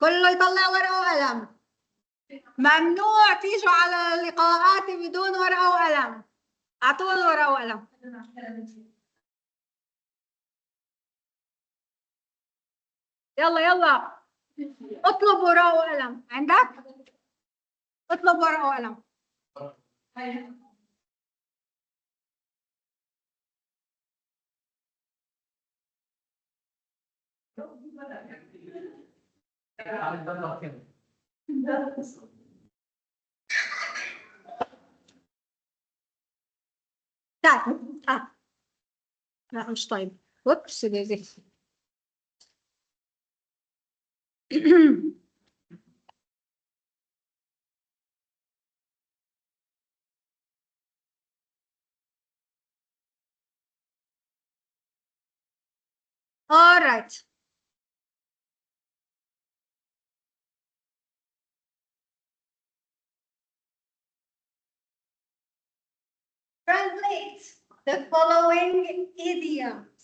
كله يطلع ورقة وقلم. ممنوع تيجوا على لقاءاتي بدون ورقة وقلم. أعطوني ورقة وقلم. يلا يلا اطلب ورقة وقلم. عندك؟ اطلب ورقة وقلم. طيب لا مش طيب. وبس دي. All right. Translate the following idioms,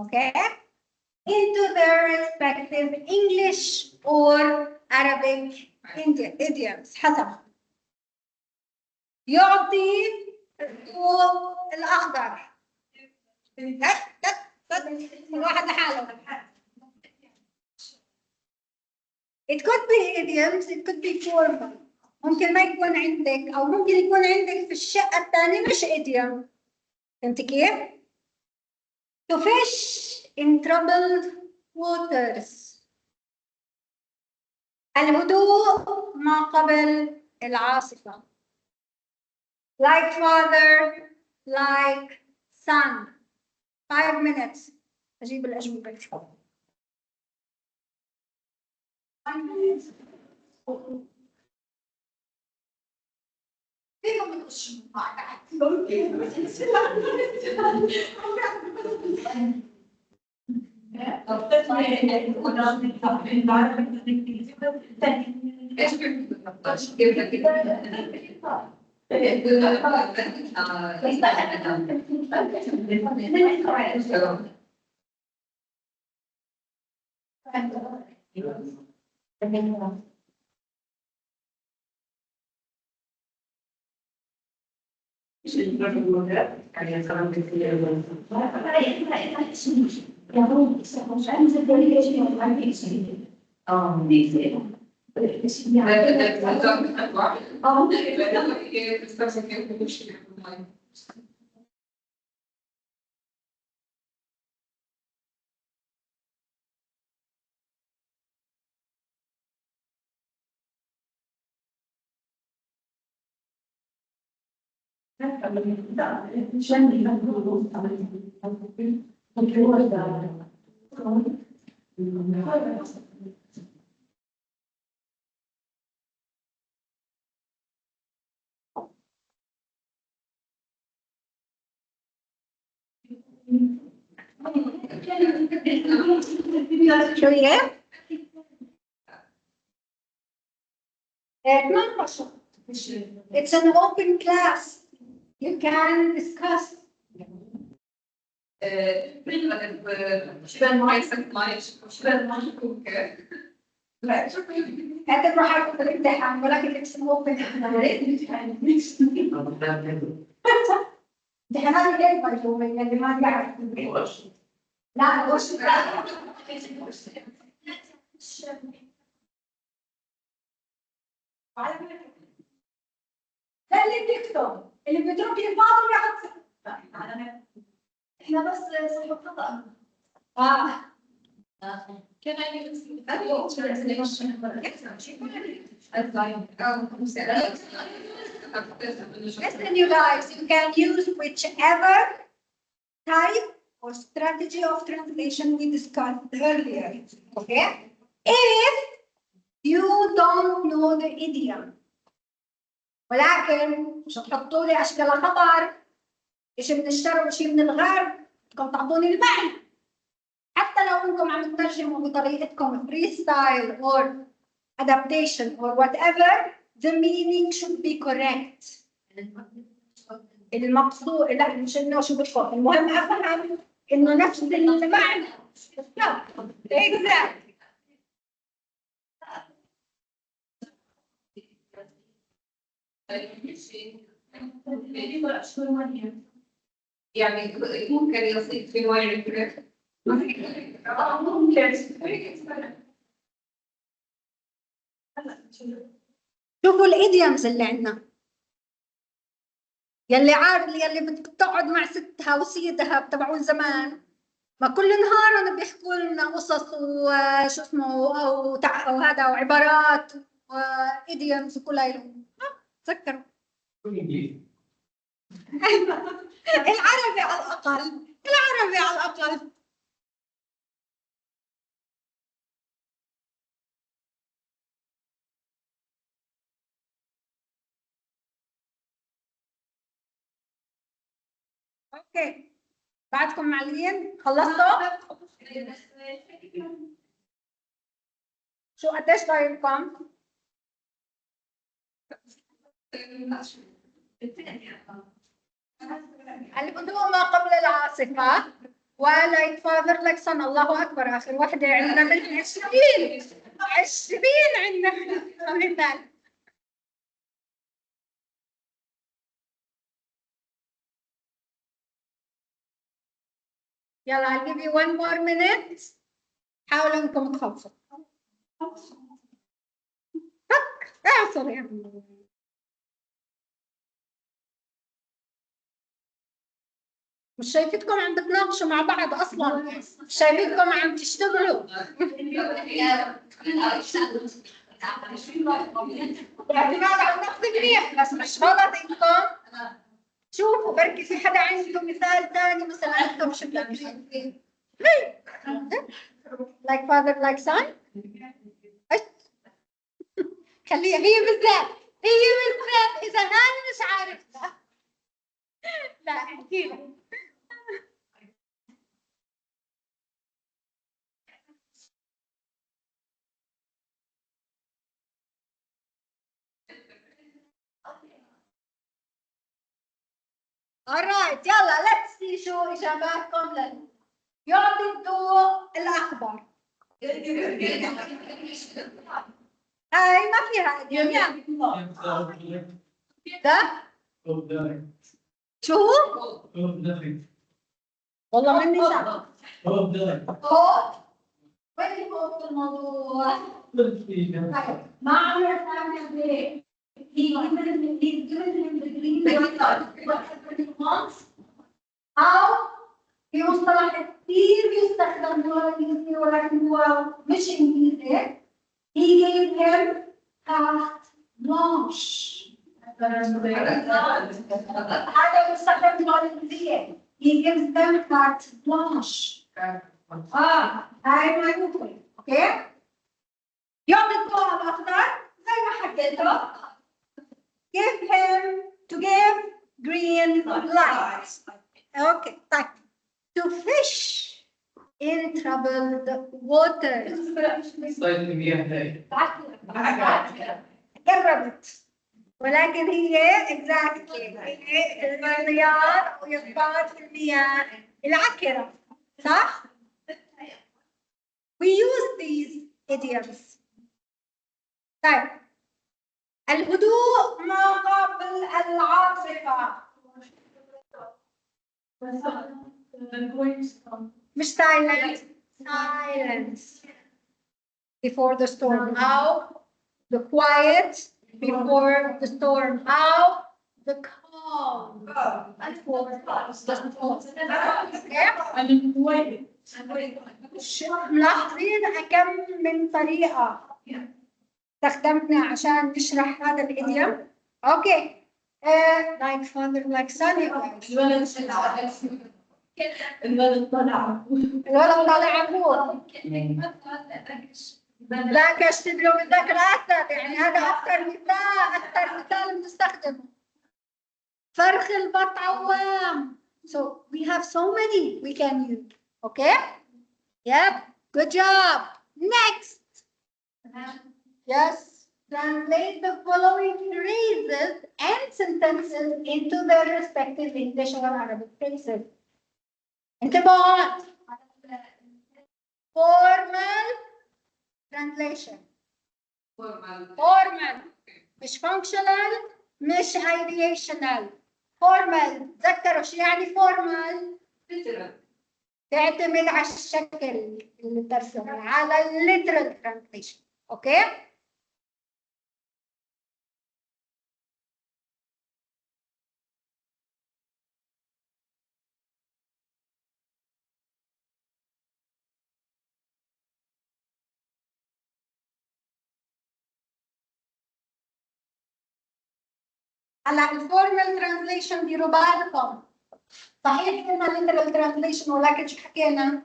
okay, into their respective English or Arabic idioms. حسب. يعطي الضوء الأخضر. كل واحد لحاله. It could be idioms, it could be formal. ممكن ما يكون عندك أو ممكن يكون عندك في الشقة الثانية مش idiom. فهمتي كيف؟ To fish in troubled waters. الهدوء ما قبل العاصفة. Like father, like son. 5 minutes. أجيب الأجوبة. 5 minutes. فيهم يخشوا مع بعض. شو هي؟ It's an open class. You can discuss. هذا راح في الامتحان ولكن it's an open امتحانات الليل برضه اللي ما بيعرف لا الغش لا اللي بيكتب اللي بيترك لي فاضي ياخذ احنا بس صحوا خطأ Can I use translation? Listen, you guys, you can use whichever type or strategy of translation we discussed earlier. Okay? If you don't know the idiom. ولكن مش تحطوا لي اشكال خطر شيء من الشرق وشيء من الغرب بدكم تعطوني المعنى حتى لو انكم عم تترجموا بطريقتكم فري ستايل or adaptation or whatever the meaning should be correct. المقصود لا مش انه شو بدكم المهم افهم انه نفس المعنى exactly. يعني ممكن يصير في ميه كده. شوفوا الايديومز اللي عندنا، يلي عارف يلي بتقعد مع ستها وسيدها تبعون زمان، ما كل نهار بيحكوا لنا قصص وشو اسمه او هذا وعبارات وايديومز وكل هاي. تذكروا العربي على الاقل، العربي على الاقل. اوكي، بعدكم معلمين خلصتوا؟ شو قديش ضايلكم؟ الهدوء ما قبل العاصفة ولايك فاذر لايك صن. الله أكبر، آخر واحدة عندنا من 20 عندنا مثال. يلا I'll give you one more minute. حاولوا انكم تخلصوا. اعصر يعني. مش شايفتكم عم بتناقشوا مع بعض اصلا، مش شايفتكم عم تشتغلوا. اعتماد على النقد منيح، بس مش غلط انكم شوفوا بركي في حدا عنده مثال ثاني مثلا انتم شو بتعملوا. like father like son. خليها هي بالذات، هي بالذات اذا انا مش عارفها. لا احكي لك. alright يلا let's see شو اجاباتكم يعطي الضوء الاخضر. هاي ما فيها ايديوم. ده شو؟ والله مني شاف. وين فوق الموضوع؟ ما عمرك تعمل ليه؟ أو في مصطلح كثير يستخدم بالإنجليزي ولكن هو مش إنجليزي. He gave him carte blanche. هذا يستخدم بالإنجليزية. He gives them carte blanche. هاي ما يمكن. أوكي؟ يوم الضوء الأخضر زي ما حكيته. Give him to give green light. Okay, طيب. To fish in troubled waters. قربت، ولكن هي exactly هي الرياض ويصطاد في المياه العكرة، صح؟ We use these idioms. طيب الهدوء ما قبل العاصفة. مش silence, silence before the storm. How? The quiet before the storm. How? The calm before the storm. ملاحظين كم من طريقة استخدمنا عشان نشرح هذا الإديوم؟ أوكي. Like father, like son. الولد طلع أبوه. لا كشتد له من ذاك الأثر، يعني هذا أكثر مثال بنستخدمه. فرخ البط عوام. So we have so many we can use. Okay? Yep. Good job. Next. Yes. Translate the following phrases and sentences into their respective English or Arabic phrases. انتبهوا. formal translation. formal مش functional مش ideational. formal تذكروا شو يعني formal؟ تعتمد على الشكل اللي ترسمه على literal translation. اوكي؟ هلا الفورمال ترانزليشن ديروا بالكم صحيح قلنا literal translation ولكن شو حكينا؟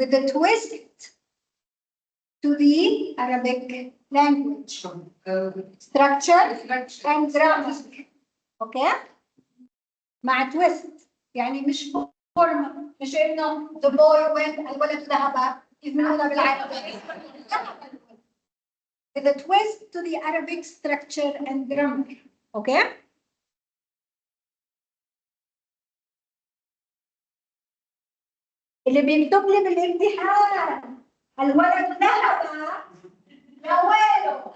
with a twist to the Arabic language structure and grammar. اوكي؟ مع twist يعني مش formal مش انه the boy went الولد ذهب يزمنونا بالعربي. with a twist to the Arabic structure and grammar. اوكي؟ اللي بيكتب لي بالامتحان الولد ذهب يا ويله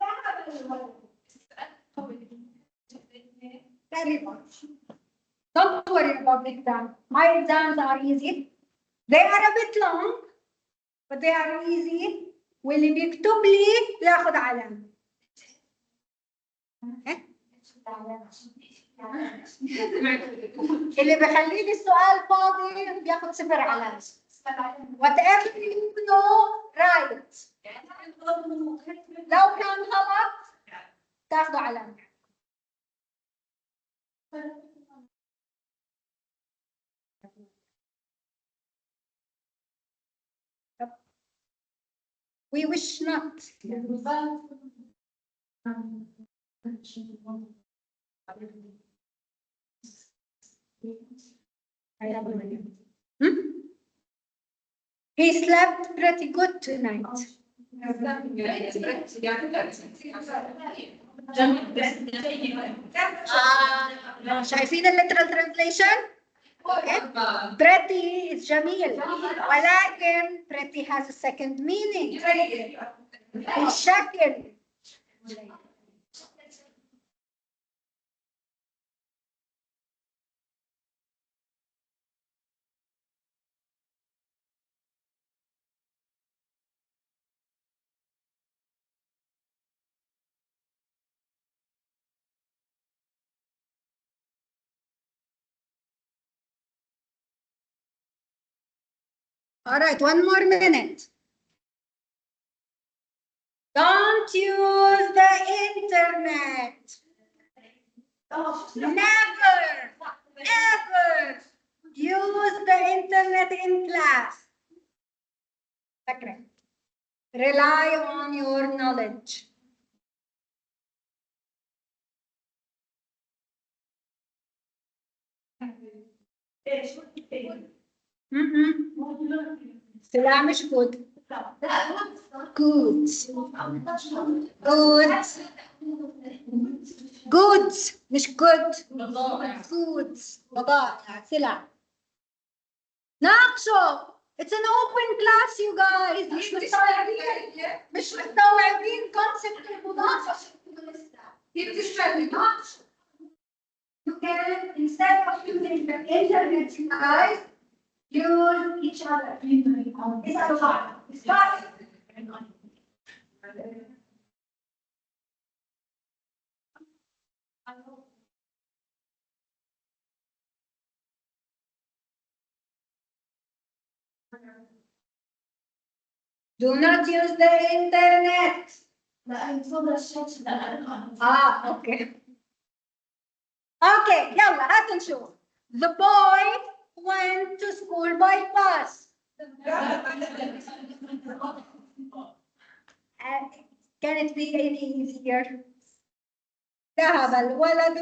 ذهب الولد. Very much. Don't worry about the exam. My exams are easy. They are a bit long, but they are easy. واللي بيكتب لي بياخذ علامة. اللي بيخلي لي السؤال فاضي بياخذ 0 علامة. Whatever you know right. لو كان غلط تاخذوا علامة. We wish not. He slept pretty good tonight. شايفين literal translation؟ pretty is جميل ولكن pretty has a second meaning. الشكل. All right, one more minute. Don't use the internet. Never, ever use the internet in class. Okay. Rely on your knowledge. سلام مش good. Goods. Goods. Goods مش good. Goods. بضائع سلع. ناقشوا. It's an open class you guys. مش مستوعبين concept المناقشة. كيف تشتغلي ناقشوا. You can instead of using the internet you guys use each other. It's a lot. It's not. Do not use the internet. Okay. Okay, يلا هات نشوف. The boy went to school by bus. Can it be any easier? ذهب الولد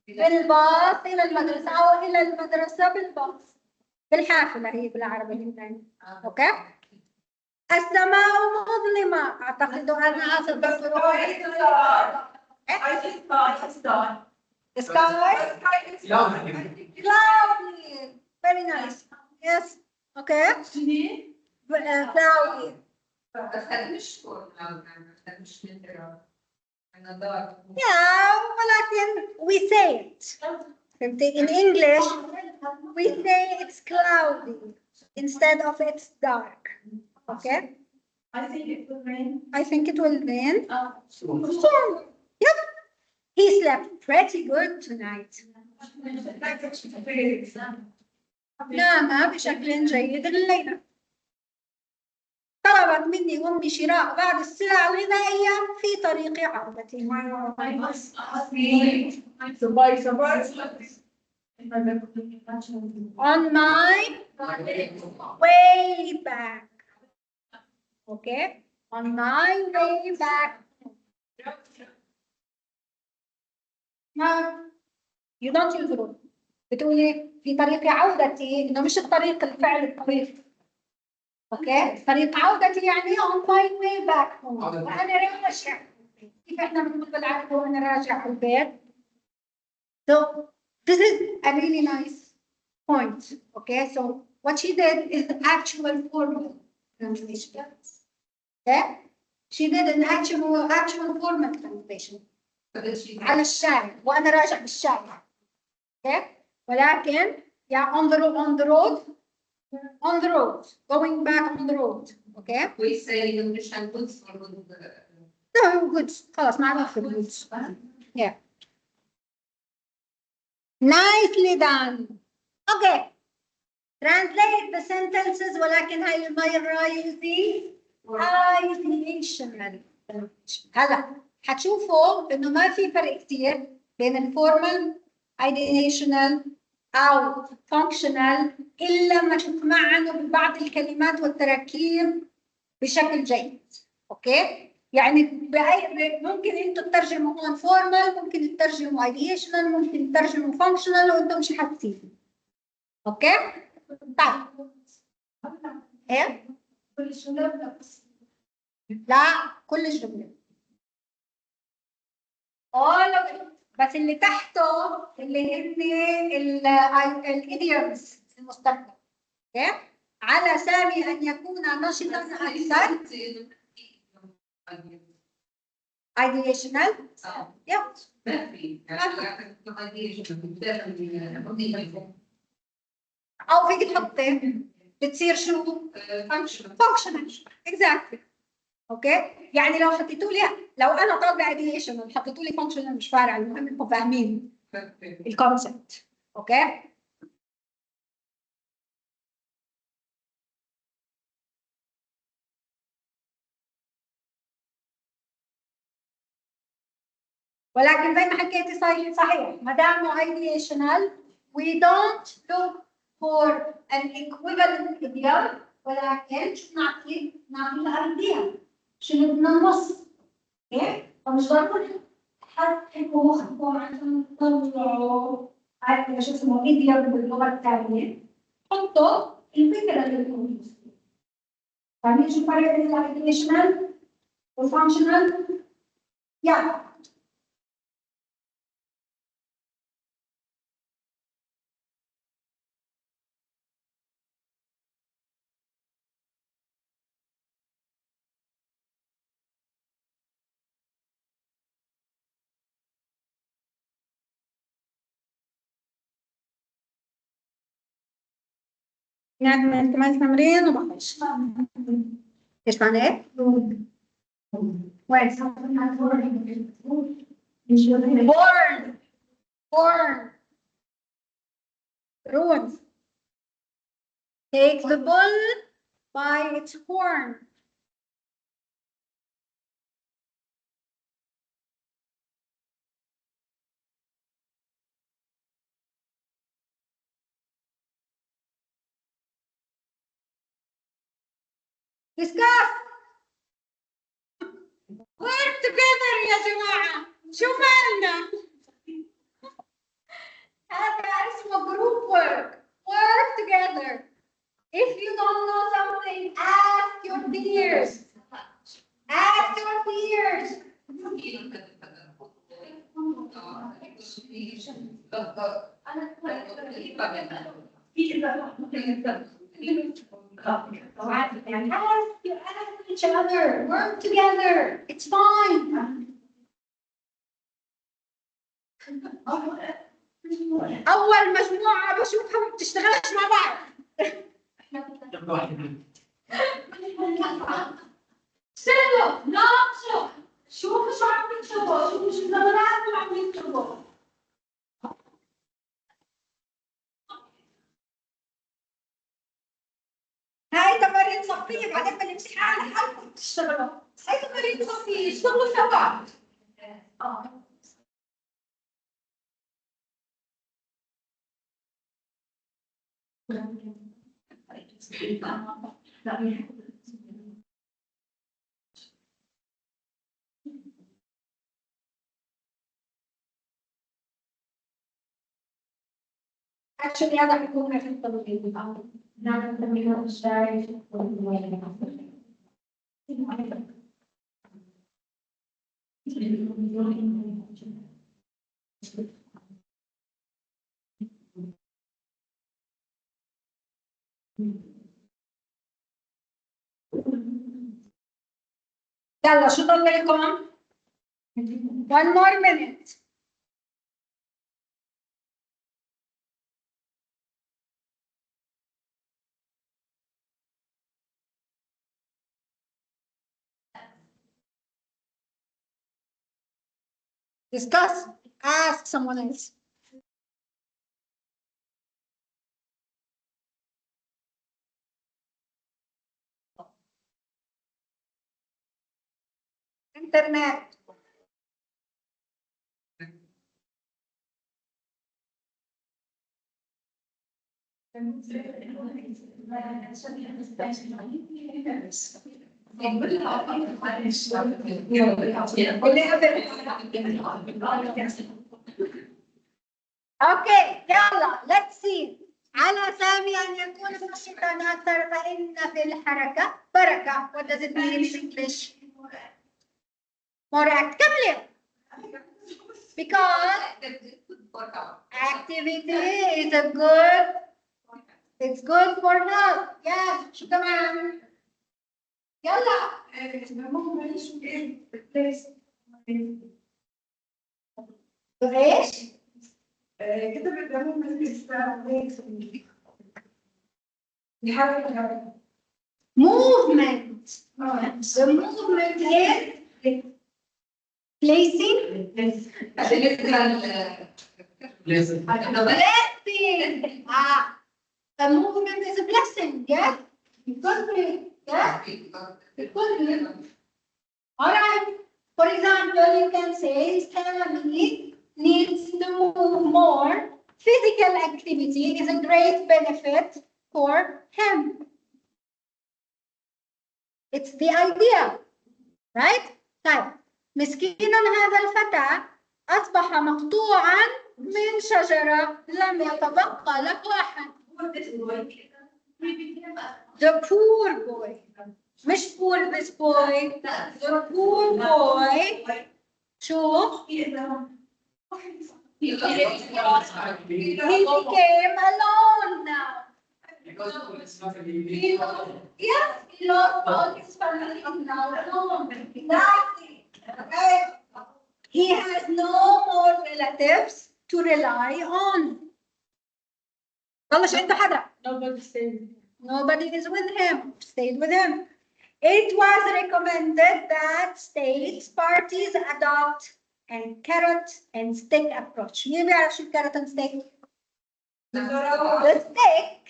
بالباص إلى المدرسة أو إلى المدرسة بالباص. بالحافلة هي بالعربي هنا. أوكي؟ السماء مظلمة. أعتقد أن أصل The sky? Cloudy. Very nice. Yes. Okay? Cloudy. بس هذا مش فور هذا مش نتر أنا دار. Yeah, ولكن we say it. In English, we say it's cloudy instead of it's dark. Okay? I think it will rain. I think it will rain. Oh. Storm. Yep. He slept pretty good tonight. نام بشكل جيد الليلة. طلبت مني أمي شراء بعض السلع الغذائية في طريق عودتي. On my way back. Okay? On my way back. ما you don't use road. بتقولي في طريق عودتي، إنه مش الطريق الفعل الطريق. اوكي؟ طريق عودتي يعني on my way back home. وأنا راجع. كيف إحنا بنقول بالعربي وأنا راجع على البيت؟ So this is a really nice point. Okay, so what she did is the actual formal translation. Okay? She did an actual formal translation. على الشارع وأنا راجع بالشارع. Okay? ولكن yeah on the road going back on the road. Okay? We say English and goods or good. No, good. خلاص معروف goods. Yeah. Nicely done. Okay. Translate the sentences ولكن هاي المرة يزيد ideational. هلا حتشوفوا إنه ما في فرق كتير بين الفورمال ideational أو functional إلا ما تتمعنوا ببعض الكلمات والتراكيب بشكل جيد. أوكي؟ يعني ممكن أنتوا تترجموا هون formal، ممكن تترجموا ideational، ممكن تترجموا functional وأنتم مش حاسين. أوكي؟ طيب. إيه؟ لا كل الجملة. بس اللي تحته اللي هن الإيديومز المستخدم. اوكي؟ على سامي ان يكون نشطا اكثر. ideational. يب. او فيك تحطي بتصير شو؟ functional. exactly. اوكي؟ يعني لو حطيتوا لي لو انا طالبه اديشن وحطيتوا لي فانكشنال مش فارقه، المهم انكم فاهمين الكونسبت. اوكي؟ ولكن زي ما حكيتي صحيح ما دام ideational we don't look for an equivalent idiom ولكن شو نعطي الايديا شنو بدنا نص. اوكي؟ فمش ضروري تحطوا مخكم عشان تطلعوا شو اسمه idiom باللغه الثانيه، حطوا الفكره اللي بدكم توصلوا. فاهمين شو الفرق بين الايديشنال والفانكشنال؟ يلا نعمل كمان تمرين وبخش. ايش معنى ايه؟ وين؟ born. ruins. Take the bull by its horn. Discuss. Work together يا جماعة. شو مالنا؟ هذا اسمه group work. Work together. If you don't know something, ask your peers. Ask your peers. You ask each other, work together. It's fine. أول مجموعة بشوفها ما بتشتغلش مع بعض. سلوا ناقشوا شوفوا شو عم يكتبوا، شوفوا شو نظراتهم عم يكتبوا. هاي تمارين صفية بعدين بالامتحان لحالكم تشتغلوا. هاي تمارين صفية اشتغلوا سوا. Actually هذا حيكون آخر تمرين. نعمل تمرين الشاي. يلا شو ضل لكم؟ One more minute. Discuss. Ask someone else. Internet. Okay, يلا let's see. على سامي أن يكون نشطا أكثر فإن في الحركة بركة. What does it mean in English? More active. كملي. Because activity is a good. It's good for health. Yes. شو كمان؟ يلا. ايش؟ كده بيدعموا Movement. The movement is placing. Blessing. A movement is a blessing. Yes. It could be. Yes. It could be. All right. For example, you can say Stanley needs to move more. Physical activity is a great benefit for him. It's the idea, right? طيب مسكين هذا الفتى أصبح مقطوعا من شجرة لم يتبقى لقاحا. The poor boy. مش poor this boy. The poor boy. شو؟ He became alone now. Yes, he lost all his family and now alone. Exactly. Okay. He has no more relatives to rely on. والله عنده حدا. Nobody is with him. Stayed with him. It was recommended that states parties adopt a carrot and stick approach. مين بيعرف شو carrot and stick? The stick.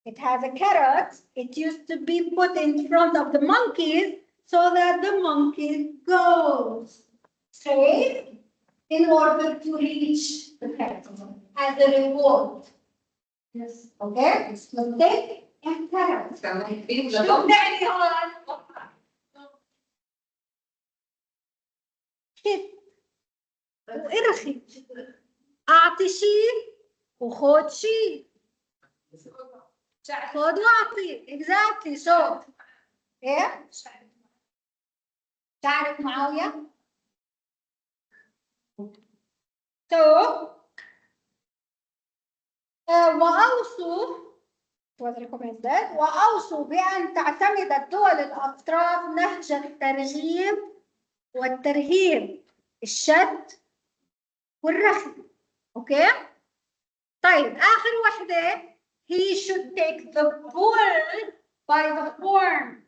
It has a carrot. It used to be put in front of the monkeys so that the monkey goes straight in order to reach the carrot as a reward. Yes. Okay? So stick and carrot. شو بنعني هون؟ كيف؟ وإرخي. أعطي شيء وخذ شيء. خذ واعطي. Exactly. So. إيه؟ تعرف معاوية؟ So. وأوصوا was recommended. وأوصوا بأن تعتمد الدول الأطراف نهج الترغيب والترهيب، الشد والرخي. أوكي؟ طيب آخر واحدة، he should take the bull by the horn.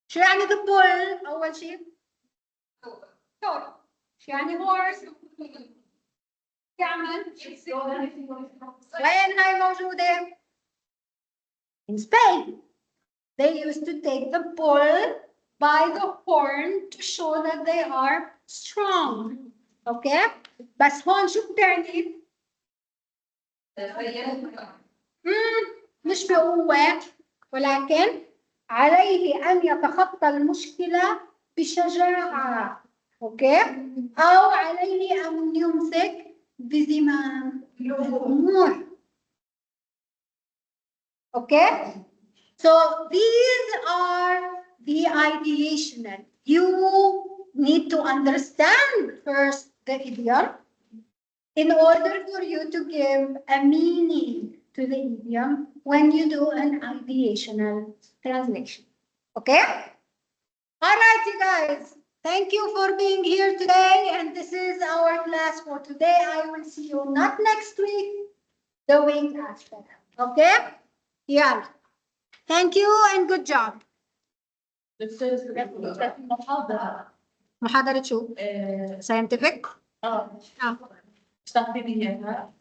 شو يعني the bull؟ أول شيء ثور. شو يعني horse؟ يعمل وين هاي موجودة؟ In Spain. They used to take the bull by the horn to show that they are strong. Okay? بس هون شو بتعني؟ مش بقوة، ولكن عليه أن يتخطى المشكلة بشجاعة. أوكي؟ أو عليه أن يمسك بزمام الأمور. Okay? So these are the ideational. You need to understand first the idiom in order for you to give a meaning to the idiom when you do an ideational translation. Okay? All right, you guys. Thank you for being here today. And this is our class for today. I will see you not next week, the week after. Okay? Yeah. Thank you and good job. محاضرة شو؟ Scientific? تستخدمي اياها.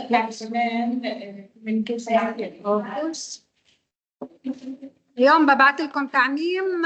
يعني كمان من كل ساعة. اليوم ببعث لكم تعميم